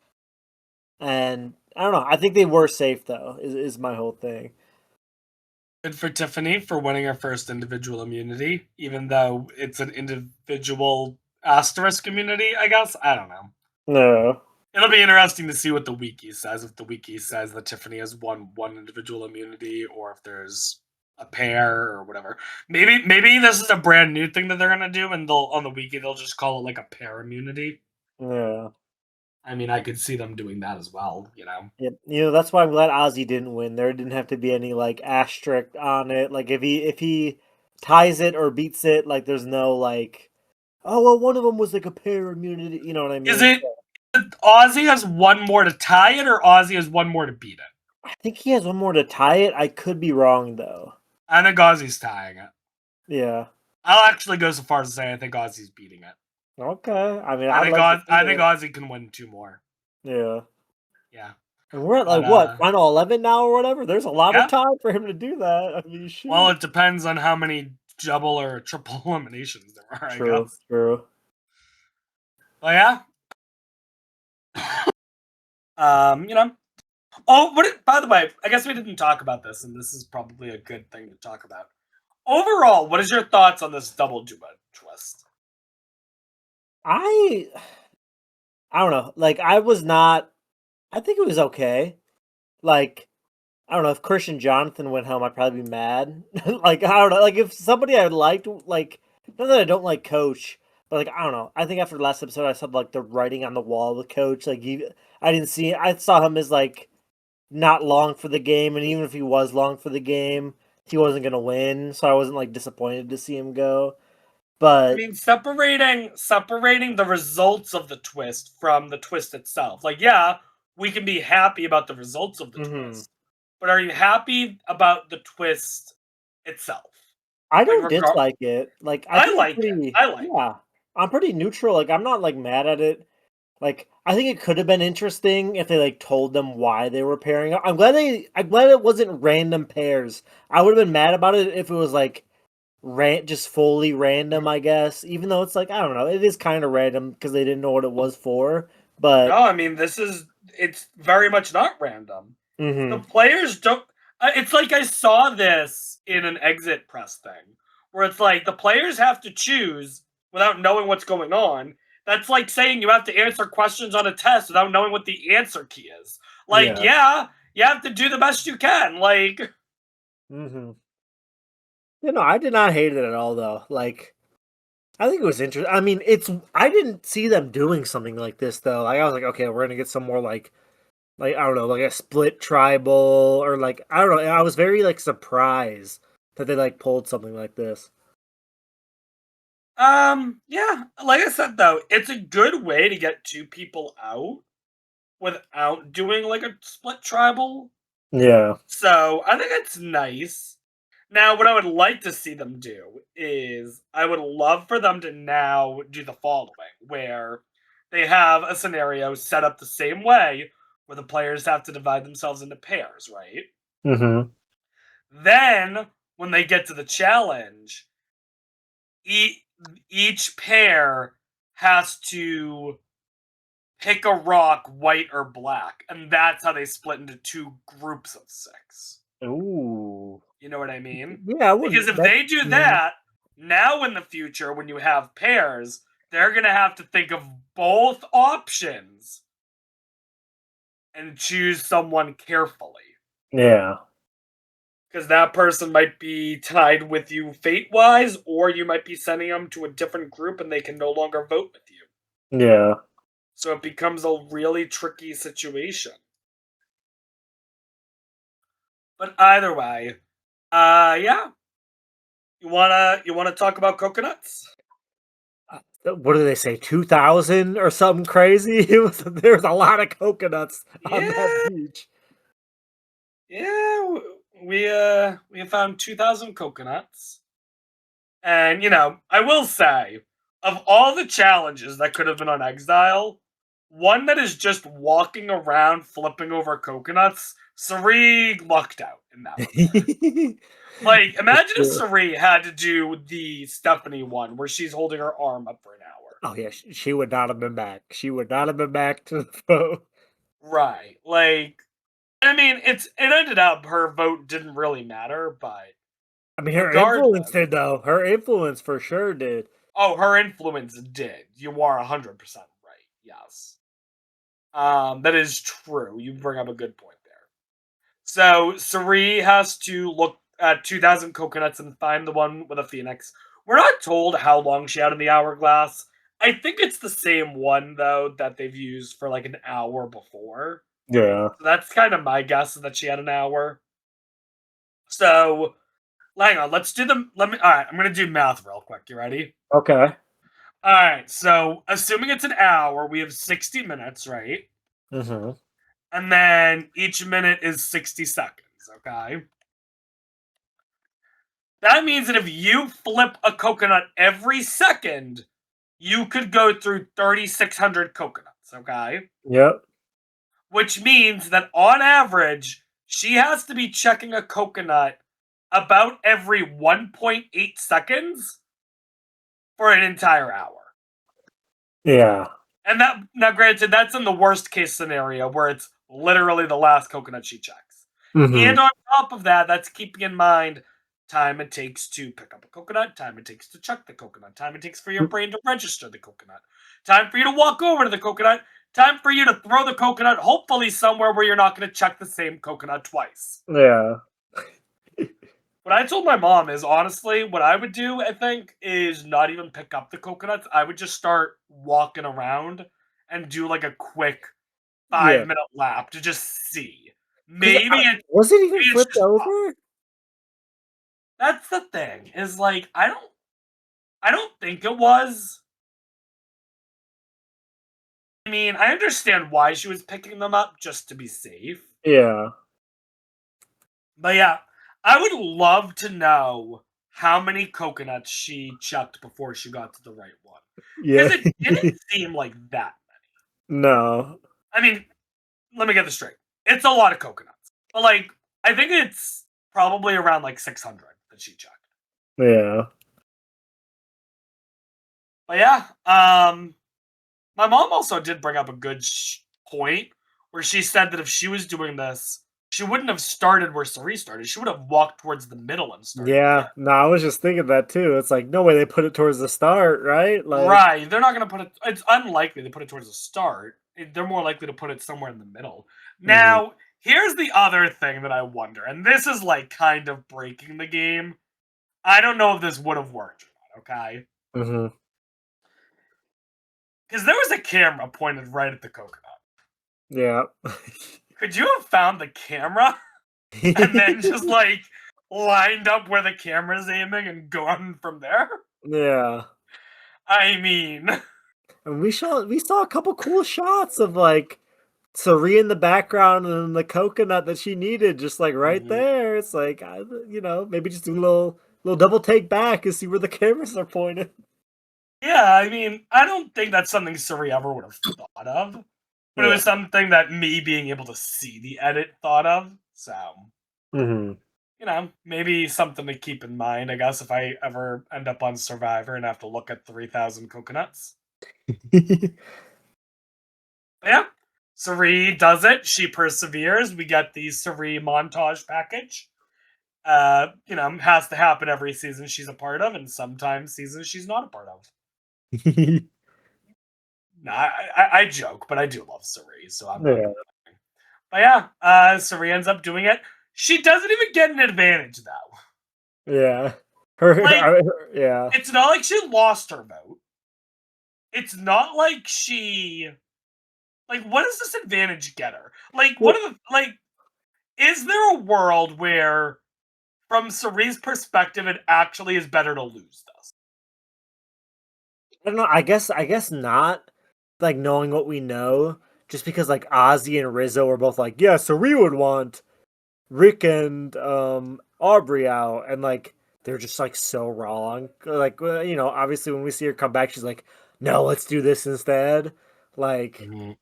And I don't know. I think they were safe though. Is my whole thing. Good for Tiffany for winning her first individual immunity, even though it's an individual asterisk immunity, I guess. I don't know. No. It'll be interesting to see what the wiki says. If the wiki says that Tiffany has won one individual immunity, or if there's a pair or whatever. Maybe this is a brand new thing that they're gonna do, and they'll on the wiki they'll just call it like a pair immunity. Yeah. I mean, I could see them doing that as well. Yeah, that's why I'm glad Ozzy didn't win. There didn't have to be any like asterisk on it. Like if he ties it or beats it, like there's no like, oh well, one of them was like a pair immunity. You know what I mean? Is it Ozzy has one more to tie it, or Ozzy has one more to beat it? I think he has one more to tie it. I could be wrong though. I think Ozzy's tying it. Yeah. I'll actually go so far as to say I think Ozzy's beating it. Okay. I mean, I I'd think like to see I think it. Ozzy can win two more. Yeah. Yeah. And we're at But, like what, final 11 now or whatever? There's a lot yeah. of time for him to do that. I mean, shit. Well, it depends on how many double or triple eliminations there are, I True, guess. true. But yeah. You know. Oh, by the way, I guess we didn't talk about this, and this is probably a good thing to talk about. Overall, what is your thoughts on this double duo twist? I don't know. Like I was not I think it was okay. Like I don't know if Christian Jonathan went home, I'd probably be mad. Like I don't know. Like if somebody I liked, like not that I don't like Coach, but like I don't know. I think after the last episode, I saw like the writing on the wall with Coach. Like I didn't see. I saw him as like not long for the game, and even if he was long for the game, he wasn't gonna win. So I wasn't like disappointed to see him go. I But mean, separating the results of the twist from the twist itself. Like, yeah, we can be happy about the results of the mhm. twist, but are you happy about the twist itself? I Like, don't dislike it. Like I I think it's like it. pretty. I like it. Yeah, I'm pretty neutral. Like I'm not like mad at it. Like I think it could have been interesting if they like told them why they were pairing up. I'm glad it wasn't random pairs. I would have been mad about it if it was like just fully random, I guess. Even though it's like I don't know, it is kind of random because they didn't know what it was for. No, But I mean, it's very much not random. The mhm. players don't. It's like I saw this in an exit press thing where it's like the players have to choose without knowing what's going on. That's like saying you have to answer questions on a test without knowing what the answer key is. Like, Yeah. yeah, you have to do the best you can. Like, Mhm. I did not hate it at all though. Like I think it was interesting. I mean, I didn't see them doing something like this though. Like I was like, okay, we're gonna get some more like I don't know, like a split tribal or like I don't know. I was very like surprised that they like pulled something like this. yeah, like I said though, it's a good way to get two people out without doing like a split tribal. Yeah. So I think it's nice. Now, what I would like to see them do is I would love for them to now do the following, where they have a scenario set up the same way, where the players have to divide themselves into pairs, right? Mm-hmm. Then, when they get to the challenge, e- each pair has to pick a rock, white or black, and that's how they split into two groups of six. Ooh. You know what I mean? Yeah, I Because wouldn't. if That. they do Mhm. that, now in the future, when you have pairs, they're going to have to think of both options and choose someone carefully. Yeah. Because that person might be tied with you fate wise, or you might be sending them to a different group and they can no longer vote with you. Yeah. So it becomes a really tricky situation. But either way, yeah. You wanna talk about coconuts? What do they say? 2,000 or something crazy? There was a lot of coconuts on that Yeah, beach. yeah. We have found 2,000 coconuts, and I will say, of all the challenges that could have been on Exile, one that is just walking around flipping over coconuts, Sari lucked out in that regard. Like, imagine if Yeah. Sari had to do the Stephanie one where she's holding her arm up for an hour. Oh yeah, she would not have been back. She would not have been back to the vote. Right. Like, I mean, it ended up her vote didn't really matter, but I mean, her influence regardless, did though. Her influence for sure did. oh, her influence did. You are 100% right. Yes. That is true. You bring up a good point there. So Sari has to look at 2,000 coconuts and find the one with a phoenix. We're not told how long she had in the hourglass. I think it's the same one though that they've used for like an hour before. Yeah. So that's kind of my guess that she had an hour. So hang on, let's do the let me all right, I'm gonna do math real quick. You ready? Okay. Alright, so assuming it's an hour, we have 60 minutes, right? Mm-hmm. And then each minute is 60 seconds, okay? That means that if you flip a coconut every second, you could go through 3,600 coconuts, okay? Yep. Which means that on average, she has to be checking a coconut about every 1.8 seconds for an entire hour. Yeah. And that, now granted, that's in the worst case scenario where it's literally the last coconut she checks. Mm-hmm. And on top of that, that's keeping in mind time it takes to pick up a coconut, time it takes to check the coconut, time it takes for your brain to register the coconut, time for you to walk over to the coconut, time for you to throw the coconut, hopefully somewhere where you're not going to check the same coconut twice. Yeah. What I told my mom is honestly, what I would do, I think, is not even pick up the coconuts. I would just start walking around and do like a quick Yeah. 5 minute lap to just see. Because was it even Maybe it's flipped just luck. over? That's the thing. Is like I don't think it was. I mean, I understand why she was picking them up just to be safe. Yeah. But yeah, I would love to know how many coconuts she chucked before she got to the right one. Yeah. Because it didn't seem like that. No. I mean, let me get this straight. It's a lot of coconuts. But like, I think it's probably around like 600 that she chucked. Yeah. But yeah, my mom also did bring up a good point where she said that if she was doing this, she wouldn't have started where Sari started. She would have walked towards the middle and started Yeah. there. No, I was just thinking that too. It's like no way they put it towards the start, right? Like. Right. They're not going to put it, it's unlikely to put it towards the start. They're more likely to put it somewhere in the middle. Mhm. Now, here's the other thing that I wonder, and this is like kind of breaking the game. I don't know if this would have worked or not, okay? Mhm. Because there was a camera pointed right at the coconut. Yeah. Could you have found the camera and then just like lined up where the camera's aiming and gone from there? Yeah. I mean, And we saw a couple cool shots of like Cirie in the background and the coconut that she needed, just like right Mhm. there. It's like maybe just do a little double take back and see where the cameras are pointed. Yeah, I mean, I don't think that's something Suri ever would have thought of, but it Yeah. was something that me being able to see the edit thought of. So, Hmm. maybe something to keep in mind, I guess, if I ever end up on Survivor and have to look at 3,000 coconuts. But yeah, Suri does it. She perseveres. We get the Suri montage package. Has to happen every season she's a part of, and sometimes seasons she's not a part of. No, I joke, but I do love Suri, so I'm not Yeah. complaining. But yeah, Suri ends up doing it. She doesn't even get an advantage though. Yeah. Like, Yeah. it's not like she lost her vote. It's not like what does this advantage get her? Like, what Well, are the is there a world where from Suri's perspective it actually is better to lose this? I don't know. I guess not. Like knowing what we know, just because like Ozzy and Rizzo were both like, yeah, so we would want Rick and Aubrey out, and like they're just like so wrong. Like obviously when we see her come back, she's like, no, let's do this instead. Like Mhm.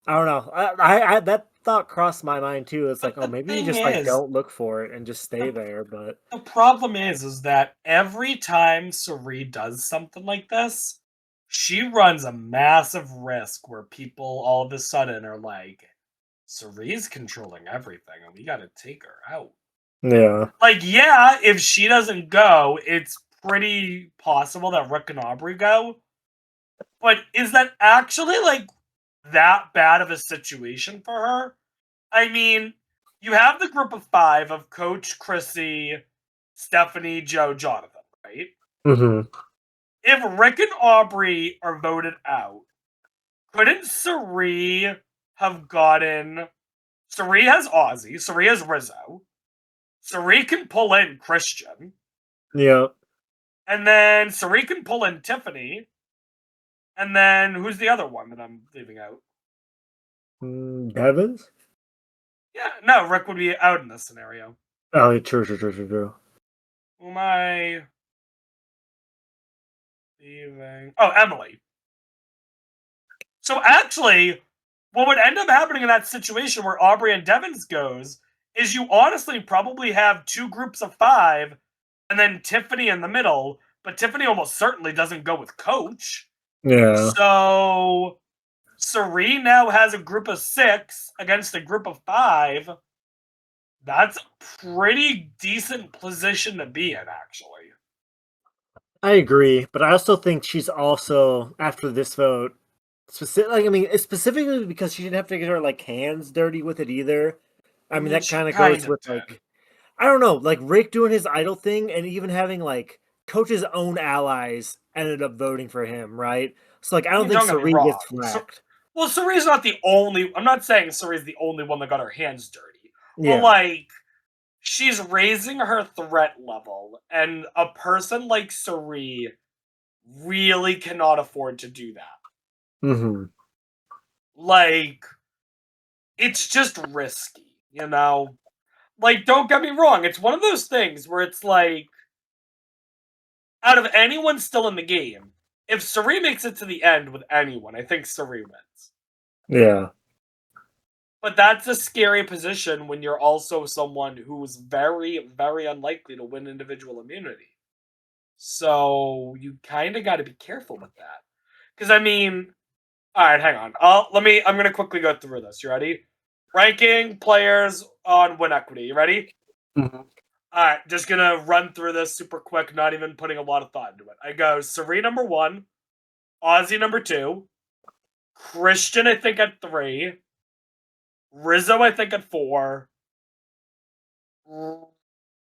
I don't know. I that thought crossed my mind too. It's like, But oh, the maybe you thing just like is, don't look for it and just stay the there. But The problem is that every time Suri does something like this, she runs a massive risk where people all of a sudden are like, Suri's controlling everything and we gotta take her out. yeah, Like, yeah, if she doesn't go, it's pretty possible that Rick and Aubrey go. But is that actually that bad of a situation for her? I mean, you have the group of five of Coach, Chrissy, Stephanie, Joe, Jonathan, right? hmm, If Rick and Aubrey are voted out, couldn't Suri have gotten? Suri has Ozzy. Suri has Rizzo. Suri can pull in Christian, yeah. and then Suri can pull in Tiffany, and then who's the other one that I'm leaving out? Devins. Yeah, no, Rick would be out in this scenario. Oh, yeah, true. Who am I leaving? Oh, Emily. So actually, what would end up happening in that situation where Aubrey and Devins goes is you honestly probably have two groups of five and then Tiffany in the middle, but Tiffany almost certainly doesn't go with Coach. Yeah, So Serene now has a group of six against a group of five. That's a pretty decent position to be in, actually. I agree, but I also think she's also after this vote. Like I mean, it's specifically because she didn't have to get her like hands dirty with it either. I I mean, mean, that she kind of kind goes of with did. like I don't know, like Rick doing his idol thing, and even having like Coach's own allies ended up voting for him, right? So like, I I don't mean, think don't get me Sari wrong. gets flacked. Well, Suri's not the only. I'm not saying Suri's the only one that got her hands dirty, but Yeah. she's raising her threat level, and a person like Suri really cannot afford to do that. Hmm. Like, it's just risky. Don't get me wrong, it's one of those things where it's like, out of anyone still in the game, if Suri makes it to the end with anyone, I think Suri wins. Yeah. But that's a scary position when you're also someone who's very, very unlikely to win individual immunity. So you kind of got to be careful with that. Because I mean, all right, hang on. I'm gonna quickly go through this. You ready? Ranking players on win equity. You ready? Hmm. All right, just gonna run through this super quick, not even putting a lot of thought into it. I go Serene number one, Ozzy number two, Christian I think at three, Rizzo I think at four,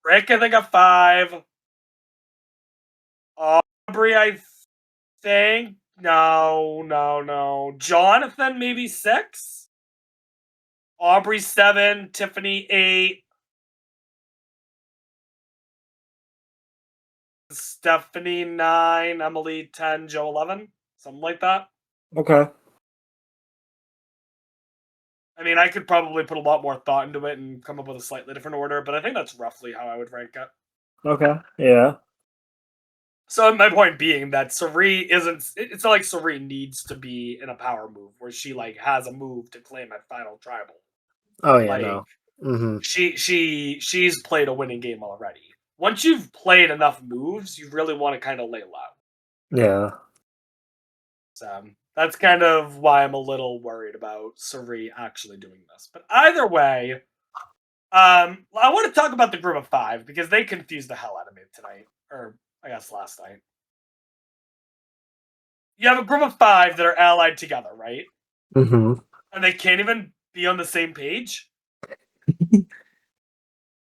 Rick I think at five, Aubrey I think no, Jonathan maybe six, Aubrey seven, Tiffany eight, Stephanie 9, Emily 10, Joe 11, something like that. Okay. I mean, I could probably put a lot more thought into it and come up with a slightly different order, but I think that's roughly how I would rank it. Okay. Yeah. So my point being that Sari isn't. It's not like Sari needs to be in a power move where she like has a move to claim at final tribal. Oh yeah. Like No. Mm-hmm. she's played a winning game already. Once you've played enough moves, you really want to kind of lay low. Yeah. So that's kind of why I'm a little worried about Sari actually doing this. But either way, I want to talk about the group of five because they confused the hell out of me tonight, or I guess last night. You have a group of five that are allied together, right? Mm-hmm. And they can't even be on the same page.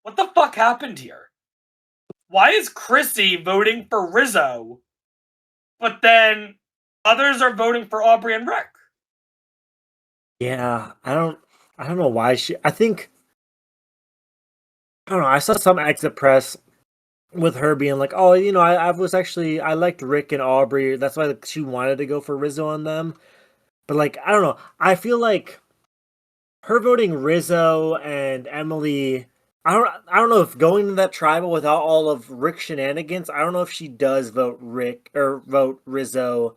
What the fuck happened here? Why is Chrissy voting for Rizzo, but then others are voting for Aubrey and Rick? Yeah. I don't know why she. I think. I don't know. I saw some exit press with her being like, "Oh, I was actually I liked Rick and Aubrey. That's why she wanted to go for Rizzo on them." But like, I don't know. I feel like her voting Rizzo and Emily. I don't know if going to that tribal without all of Rick shenanigans. I don't know if she does vote Rick or vote Rizzo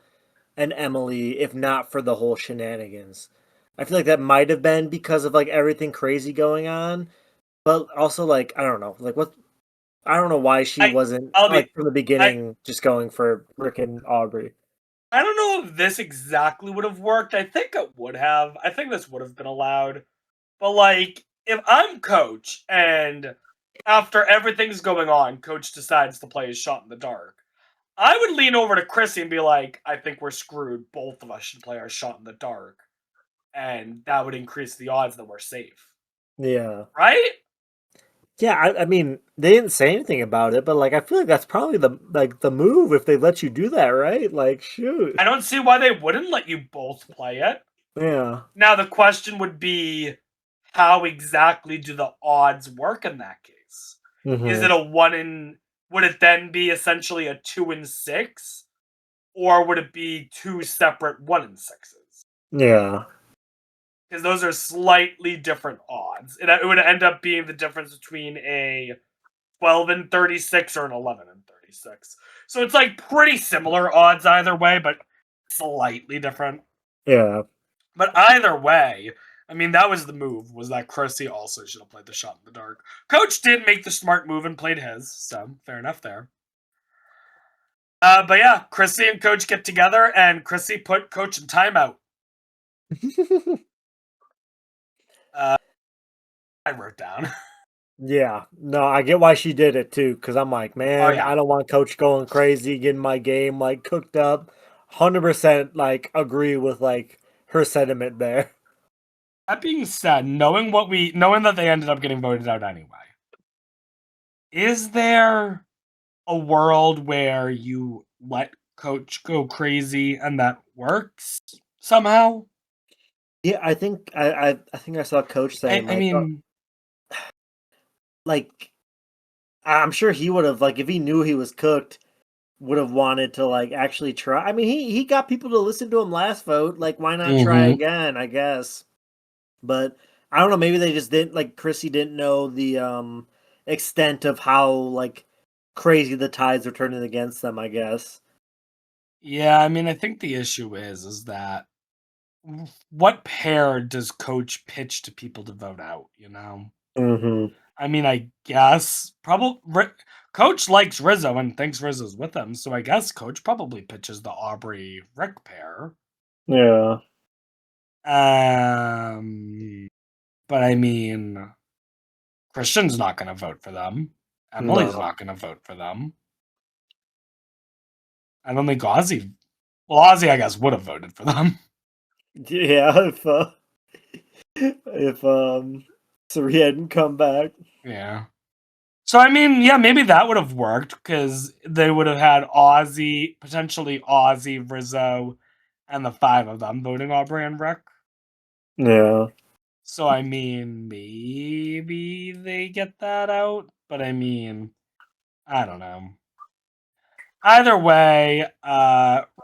and Emily, if not for the whole shenanigans. I feel like that might have been because of like everything crazy going on, but also like I don't know, like what I don't know why she I wasn't I'll be like from the I beginning just going for Rick and Aubrey. I don't know if this exactly would have worked. I think it would have. I think this would have been allowed. But like, if I'm coach and after everything's going on, coach decides to play a shot in the dark, I would lean over to Chrissy and be like, I think we're screwed. Both of us should play our shot in the dark. And that would increase the odds that we're safe. Yeah. Right? Yeah, I mean, they didn't say anything about it, but like I feel like that's probably the move if they let you do that, right? Like shoot. I don't see why they wouldn't let you both play it. Yeah. Now the question would be, how exactly do the odds work in that case? Is Hmm. it a one in would it then be essentially a 2 and 6? Or would it be two separate 1 and 6s? Yeah. Because those are slightly different odds. It would end up being the difference between a 12 and 36 or an 11 and 36. So it's like pretty similar odds either way, but slightly different. Yeah. But either way, I mean, that was the move, was that Chrissy also should have played the shot in the dark. Coach did make the smart move and played his, so fair enough there. But yeah, Chrissy and Coach get together, and Chrissy put Coach in timeout. Uh, I wrote down. Yeah. No, I get why she did it too, because I'm like, Oh man, yeah. I don't want coach going crazy, getting my game like cooked up. 100% like agree with like her sentiment there. That being said, knowing that they ended up getting voted out anyway, is there a world where you let Coach go crazy and that works somehow? Yeah, I think I saw coach I, saying I mean, like I'm sure he would have like if he knew he was cooked, would have wanted to like actually try. I mean, he got people to listen to him last vote. Like, why not try mhm. again? I guess, but I don't know. Maybe they just didn't like Chrissy didn't know the extent of how like crazy the tides were turning against them. I guess. Yeah, I mean, I think the issue is that what pair does Coach pitch to people to vote out? Mm-hmm. I mean, I guess probably Coach likes Rizzo and thinks Rizzo's with him, so I guess Coach probably pitches the Aubrey Rick pair. Yeah. But I mean, Christian's not going to vote for them. Emily's No. not going to vote for them. I don't think Ozzy. Well, Ozzy, I guess, would have voted for them. Yeah. If Suri hadn't come back. Yeah. So I mean, yeah, maybe that would have worked because they would have had Ozzy, potentially Ozzy, Rizzo, and the five of them voting Aubrey and Rick. Yeah. So I mean, maybe they get that out, but I mean, I don't know. Either way,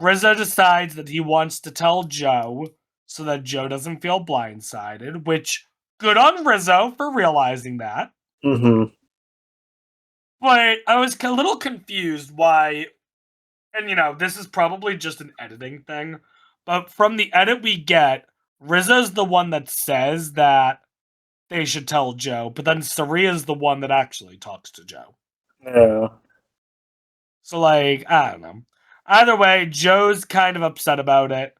Rizzo decides that he wants to tell Joe, so that Joe doesn't feel blindsided, which good on Rizzo for realizing that. Mm-hmm. But I was a little confused why, and this is probably just an editing thing, but from the edit we get, Rizzo's the one that says that they should tell Joe, but then Saria's the one that actually talks to Joe. Yeah. So, I don't know. Either way, Joe's kind of upset about it.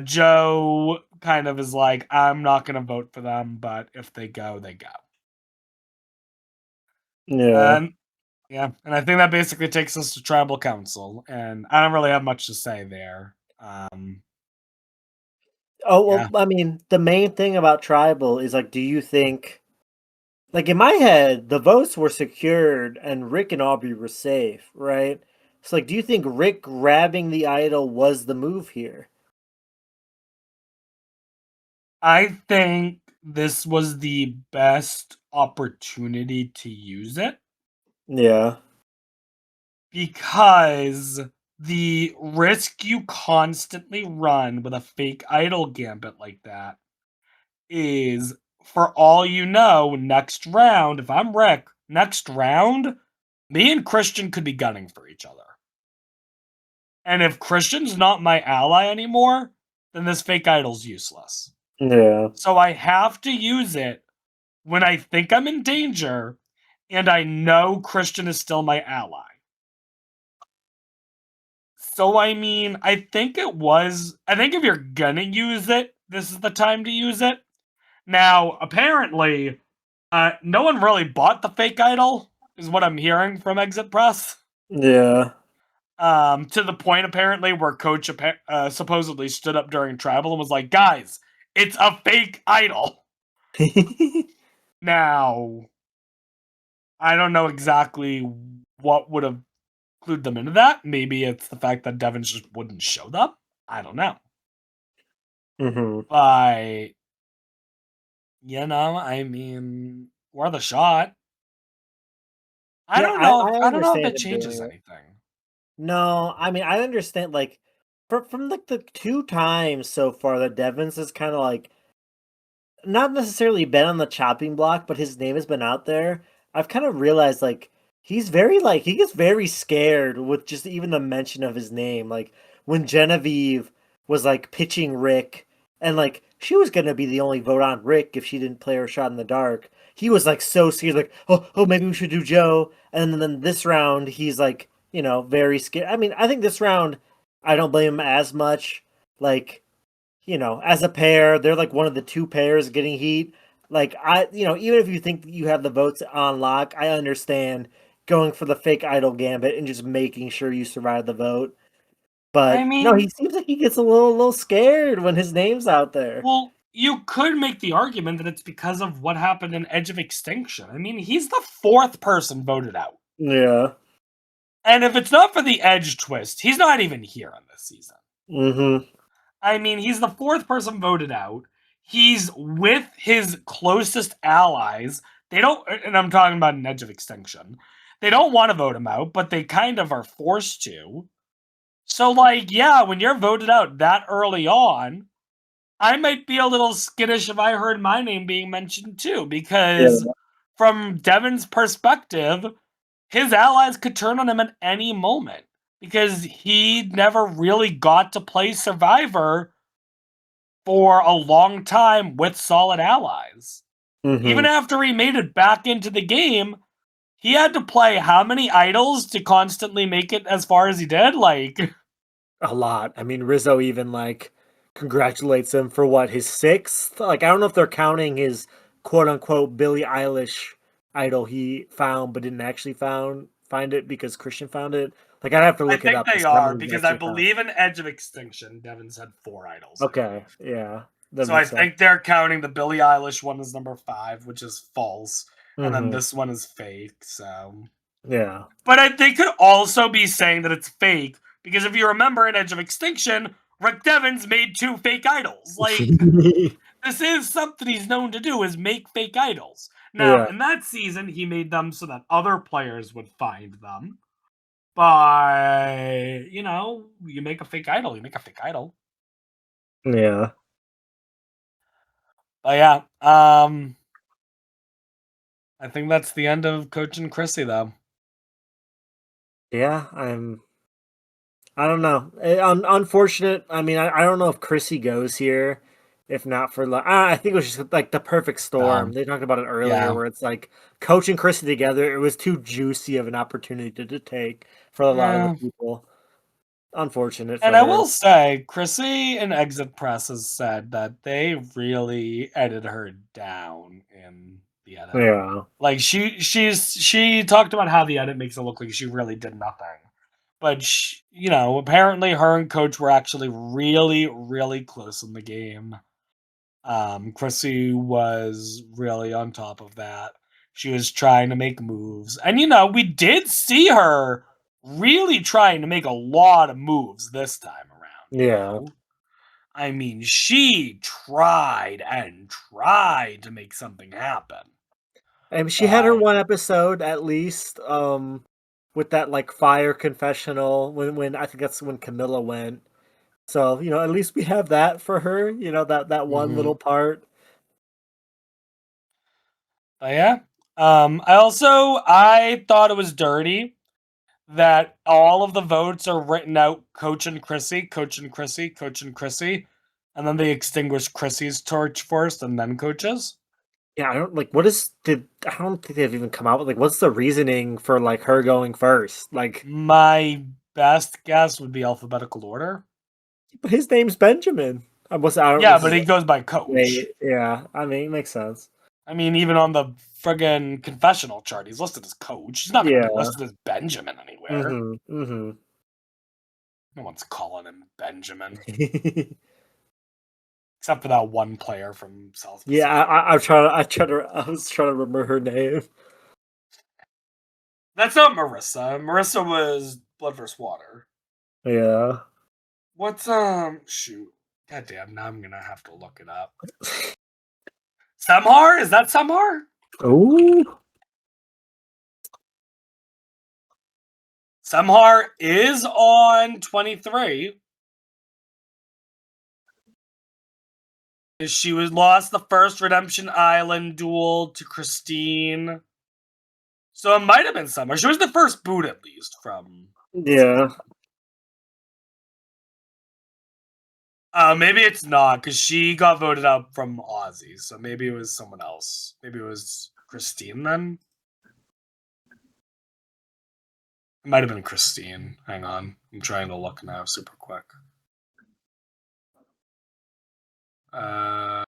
Joe kind of is like, I'm not going to vote for them, but if they go, they go. Yeah. And yeah, and I think that basically takes us to tribal council, and I don't really have much to say there. Oh, Yeah, well, I mean, the main thing about tribal is like, do you think, like in my head, the votes were secured and Rick and Aubrey were safe, right? So, like, do you think Rick grabbing the idol was the move here? I think this was the best opportunity to use it Yeah. because the risk you constantly run with a fake idol gambit like that is, for all you know, next round, if I'm Rick, next round, me and Christian could be gunning for each other. And if Christian's not my ally anymore, then this fake idol's useless. Yeah. So I have to use it when I think I'm in danger and I know Christian is still my ally. So, I mean, I think if you're gonna use it, this is the time to use it. Now, apparently, no one really bought the fake idol, is what I'm hearing from Exit Press. Yeah. To the point apparently where Coach supposedly stood up during Tribal and was like, "Guys, it's a fake idol." Now, I don't know exactly what would have clued them into that. Maybe it's the fact that Devin just wouldn't show them. I don't know. Mm-hmm. But I mean, worth a shot. I Yeah, don't I, know if I I don't know if understand it him doing changes it. anything. No, I mean, I understand, like, from like the two times so far that Devins has kind of like not necessarily been on the chopping block, but his name has been out there. I've kind of realized like he's very like he gets very scared with just even the mention of his name. Like when Genevieve was like pitching Rick and like she was gonna be the only vote on Rick if she didn't play her shot in the dark. He was like so scared, like, oh maybe we should do Joe. And then this round he's like, very scared. I mean, I think this round I don't blame him as much. Like as a pair, they're like one of the two pairs getting heat. Like even if you think you have the votes on lock, I understand going for the fake idol gambit and just making sure you survive the vote. I But no, he mean, seems like he gets a little scared when his name's out there. well, you could make the argument that it's because of what happened in Edge of Extinction. I mean, he's the fourth person voted out. Yeah. And if it's not for the Edge twist, he's not even here on this season. Mm-hmm. I mean, he's the fourth person voted out. He's with his closest allies. They don't, and I'm talking about an Edge of Extinction. They don't want to vote him out, but they kind of are forced to. So, yeah, when you're voted out that early on, I might be a little skittish if I heard my name being mentioned too, because Yeah. from Devin's perspective, his allies could turn on him at any moment because he never really got to play Survivor for a long time with solid allies. Even Mm-hmm. after he made it back into the game, he had to play how many idols to constantly make it as far as he did? A lot. I mean, Rizzo even like congratulates him for what his sixth. Like I don't know if they're counting his quote unquote Billie Eilish idol he found but didn't actually find it because Christian found it. Like I'd have to I look it think up to they see how are many he because I actually found. believe in Edge of Extinction, Devin's had 4 idols. Okay, yeah, that So I makes sense. think they're counting the Billie Eilish one as number 5, which is false, and then Mm-hmm. this one is fake. So, Yeah. but they could also be saying that it's fake because if you remember in Edge of Extinction, Rick Devens made 2 fake idols. This is something he's known to do is make fake idols. Now, Yeah. in that season, he made them so that other players would find them. But you make a fake idol, you make a fake idol. Yeah. But yeah, I think that's the end of Coach and Chrissy, though. Yeah, I don't know. Unfortunate. I mean, I don't know if Chrissy goes here, if not for like, I think it was just like the perfect storm. No. They talked about it earlier, Yeah. where it's like Coach and Chrissy together. It was too juicy of an opportunity to take for a lot of the Yeah. people. Unfortunate And for I her. will say, Chrissy and Exit Press has said that they really edited her down in the edit. Yeah. Like she talked about how the edit makes it look like she really did nothing. But apparently her and Coach were actually really, really close in the game. Chrissy was really on top of that. She was trying to make moves. And we did see her really trying to make a lot of moves this time Yeah. around. I mean, she tried and tried to make something happen. And she had her But one episode at least, with that like fire confessional when I think that's when Camilla went. So, at least we have that for her, that one mhm. little part. But yeah. I thought it was dirty that all of the votes are written out Coach and Chrissy, Coach and Chrissy, Coach and Chrissy, and then they extinguish Chrissy's torch first and then Coach's. Yeah, I don't like I don't think they've even come out with like what's the reasoning for like her going first? Like My best guess would be alphabetic order. his name's Benjamin. I don't Yeah, this but is he goes by Coach. yeah, I mean it makes sense. I mean, even on the friggin' confessional chart, he's listed as Coach. He's not going to be Yeah. listed as Benjamin anywhere. Mhm. Mhm. No one's calling him Benjamin, except for that one player from South Yeah, Pacific. I was trying to remember her name. That's not Marissa. Marissa was Blood vs. Water. Yeah. What's shoot. God damn, now I'm gonna have to look it up. Samhar? Is that Samhar? Ooh. Samhar is on 23. She was lost the first Redemption Island duel to Christine. So it might have been Samhar. She was the first boot at least from Yeah. maybe it's not, because she got voted out from Aussie, so maybe it was someone else. Maybe it was Christine then. It might have been Christine. Hang on. I'm trying to look now super quick. Or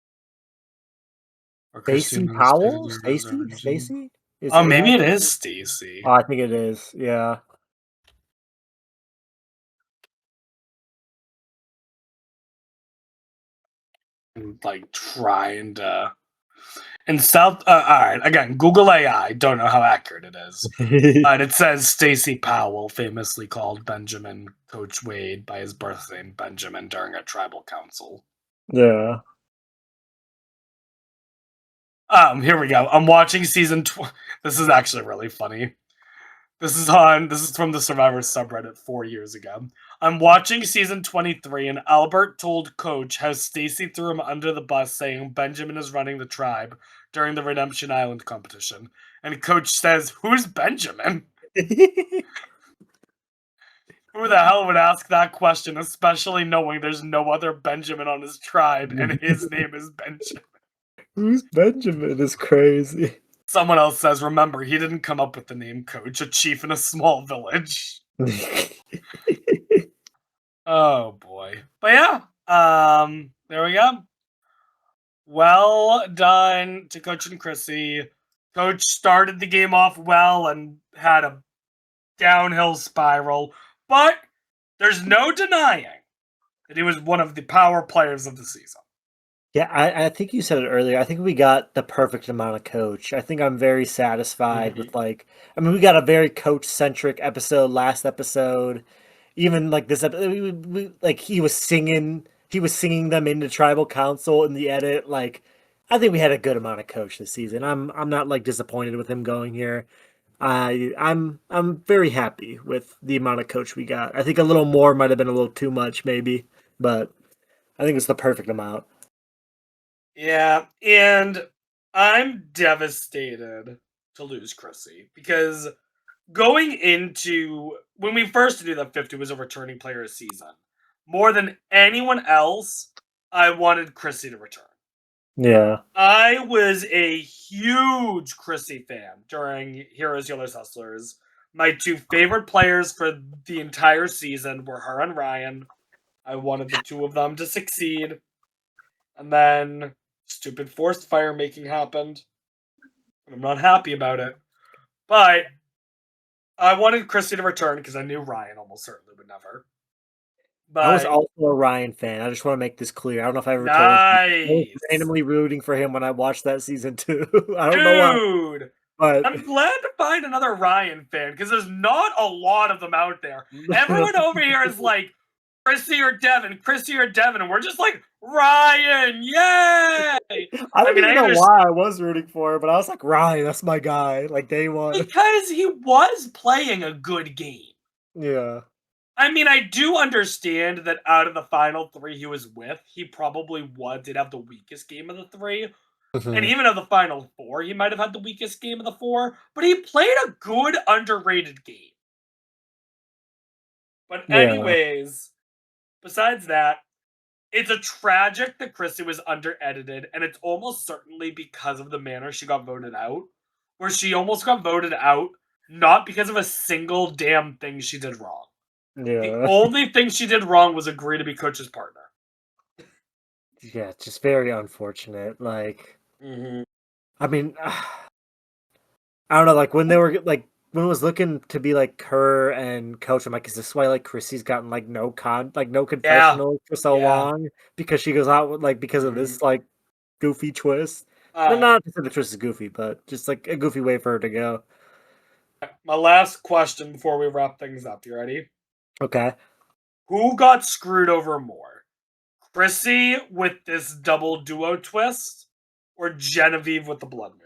Stacey Christine Powell? Stacy? Is Oh, her maybe last it name? is Stacy. Oh, I think it is. Yeah. Like trying to. In South. All right. Again, Google AI. Don't know how accurate it is. But it says Stacy Powell famously called Benjamin Coach Wade by his birth name Benjamin during a tribal council. Yeah. Here we go. I'm watching season. This is actually really funny. This is from the Survivor subreddit 4 years ago. I'm watching season 23, and Albert told Coach how Stacy threw him under the bus, saying Benjamin is running the tribe during the Redemption Island competition. And Coach says, "Who's Benjamin? Who the hell would ask that question, especially knowing there's no other Benjamin on his tribe, and his name is Benjamin?" Who's Benjamin is crazy. Someone else says, "Remember, he didn't come up with the name Coach, a chief in a small village." Oh boy. But yeah, there we go. Well done to Coach and Chrissy. Coach started the game off well and had a downhill spiral, but there's no denying that he was one of the power players of the season. Yeah, I think you said it earlier. I think we got the perfect amount of coach. I think I'm very satisfied with we got a very coach centric episode last episode. Even like this episode, like he was singing them into tribal council in the edit. Like, I think we had a good amount of coach this season. I'm not like disappointed with him going here. I'm very happy with the amount of coach we got. I think a little more might have been a little too much, maybe, but I think it's the perfect amount. Yeah, and I'm devastated to lose Chrissy because going into when we first knew that 50 was a returning player a season, more than anyone else, I wanted Chrissy to return. Yeah. I was a huge Chrissy fan during Heroes, Healers, Hustlers. My two favorite players for the entire season were her and Ryan. I wanted the two of them to succeed. And then stupid forced fire making happened. And I'm not happy about it. But I wanted Chrissy to return because I knew Ryan almost certainly would never. I was But also a Ryan fan. I just want to make this clear. I don't know if I ever told you. I was nice. randomly rooting for him when I watched that season too. I don't know why, Dude. but I'm glad to find another Ryan fan because there's not a lot of them out there. Everyone over here is like Chrissy or Devin, Chrissy or Devin, and we're just like Ryan, yay! I I don't mean, I even know understand why I was rooting for him, but I was like, Ryan, that's my guy. Like day one. because he was playing a good game. Yeah. I mean, I do understand that out of the final three he was with, he probably did have the weakest game of the three. And Mhm. even of the final four, he might have had the weakest game of the four, but he played a good, underrated game. But Yeah. anyways, besides that, it's a tragic that Chrissy was under-edited, and it's almost certainly because of the manner she got voted out, where she almost got voted out not because of a single damn thing she did wrong. The Yeah. only thing she did wrong was agree to be Coach's partner. Yeah, it's just very unfortunate. Like, Mhm. I mean, I don't know, like when they were like when it was looking to be like her and Coach, I'm like, is this why like Chrissy's gotten like no Yeah. confessional for so Yeah. long? Because she goes out with like because of Mhm. this like goofy twist. No, Alright. not to say the twist is goofy, but just like a goofy way for her to go. My last question before we wrap things up. You ready? Okay. Who got screwed over more? Chrissy with this double duo twist or Genevieve with the blood moon?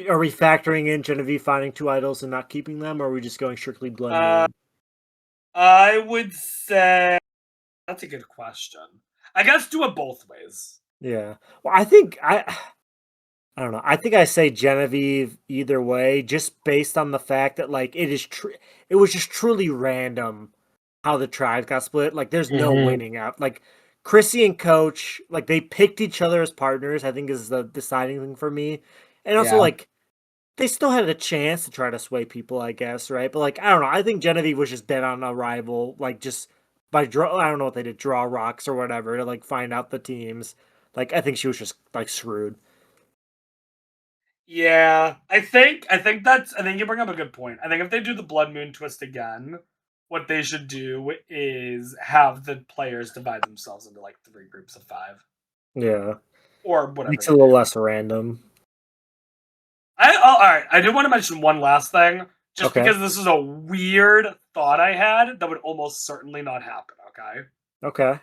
Are we factoring in Genevieve finding two idols and not keeping them, or are we just going strictly Blood Uh, Moon? I would say that's a good question. I guess do it both ways. Yeah. Well, I don't know. I think I say Genevieve either way, just based on the fact that like it was just truly random how the tribes got split. Like there's no Mhm. winning out. Like Chrissy and Coach, like they picked each other as partners, I think is the deciding thing for me. And also Yeah. like they still had a chance to try to sway people, I guess, right? But like I don't know. I think Genevieve was just dead on arrival, like just by draw I don't know what they did, draw rocks or whatever to like find out the teams. Like I think she was just like screwed. Yeah, I think you bring up a good point. I think if they do the blood moon twist again, what they should do is have the players divide themselves into like three groups of five Yeah. or whatever Makes it they a little do. less random. All right. I do want to mention one last thing, just Okay. because this is a weird thought I had that would almost certainly not happen. Okay, Okay.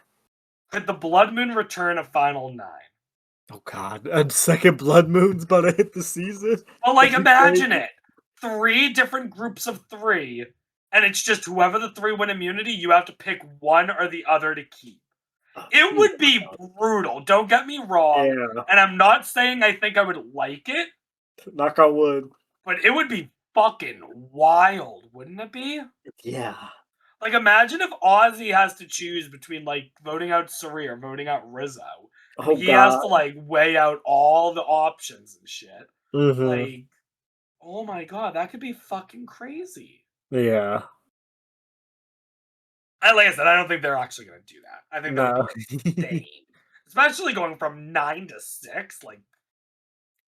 could the blood moon return a final nine? Oh god. And second Blood Moon's about to hit the season. Well, like That'd be imagine crazy. it, three different groups of three, and it's just whoever the three win immunity, you have to pick one or the other to keep. It Ooh, would be brutal. Don't get me wrong, yeah. and I'm not saying I think I would like it, Knock on wood. but it would be fucking wild, wouldn't it be? Yeah. Like, imagine if Ozzy has to choose between like voting out Suri or voting out Rizzo, and Oh he has to god. like weigh out all the options and shit. Mhm. Like, oh my god, that could be fucking crazy. Yeah. Like I said, I don't think they're actually going to do that. I think that would No. be insane, especially going from 9 to 6. Like,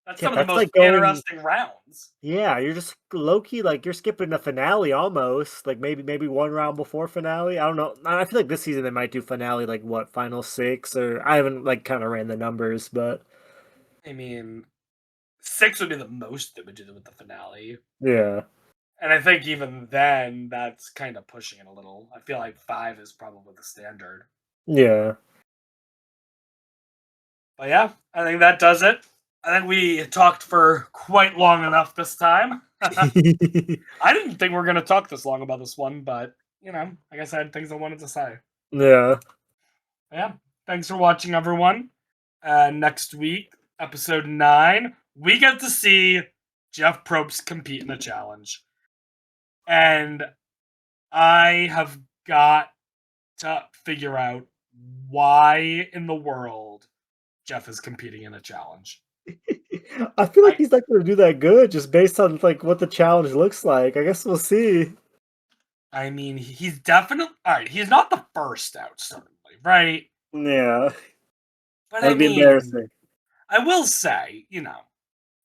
that's Yeah, some of the that's most like going interesting rounds. yeah, you're just low key like you're skipping the finale almost. Like maybe one round before finale. I don't know. I feel like this season they might do finale like what, final 6 or I haven't like kind of ran the numbers, but I mean, 6 would be the most that would do with the finale. yeah. And I think even then, that's kind of pushing it a little. I feel like 5 is probably the standard. Yeah. But yeah, I think that does it. I think we talked for quite long enough this time. I didn't think we were going to talk this long about this one, but, I guess I had things I wanted to say. Yeah. Yeah. Thanks for watching, everyone. next week, episode 9, we get to see Jeff Probst compete in a challenge. And I have got to figure out why in the world Jeff is competing in a challenge. I feel like he's not going to do that good just based on like what the challenge looks like. I guess we'll see. I mean, he's definitely all right. He's not the first out, certainly, right? Yeah, But that'd I be mean, embarrassing. I will say,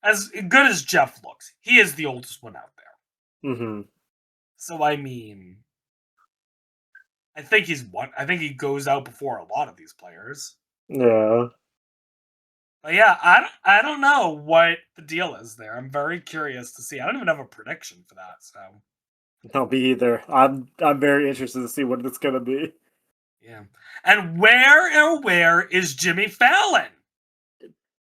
as good as Jeff looks, he is the oldest one out there. Mm-hmm. So I mean, I think he's one. I think he goes out before a lot of these players. Yeah. But yeah, I don't know what the deal is there. I'm very curious to see. I don't even have a prediction for that. So No, me either. I'm very interested to see what it's gonna be. yeah. And where is Jimmy Fallon?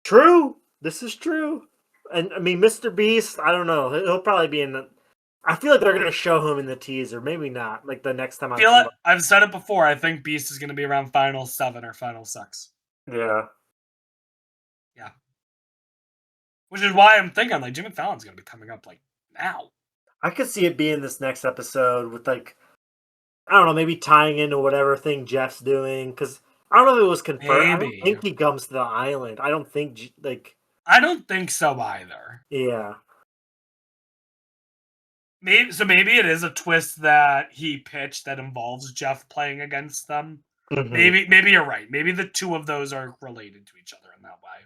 True. This is true. And I mean, Mr. Beast. I don't know. He'll probably be in. I feel like they're gonna show him in the teaser. Maybe not. Like the next time I Feel it. I've said it before. I think Beast is going to be around Final 7 or Final 6. Yeah. Yeah. Which is why I'm thinking like Jimmy Fallon's going to be coming up like now. I could see it being this next episode with like, I don't know, maybe tying into whatever thing Jeff's doing. Because I don't know if it was confirmed. I don't think he comes to the island. I don't think like. I don't think so either. Yeah. Maybe it is a twist that he pitched that involves Jeff playing against them. Mm-hmm. Maybe you're right. Maybe the two of those are related to each other in that way.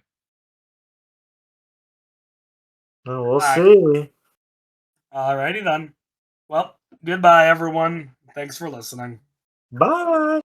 Oh, we'll see. Alrighty then. Well, goodbye everyone. Thanks for listening. Bye.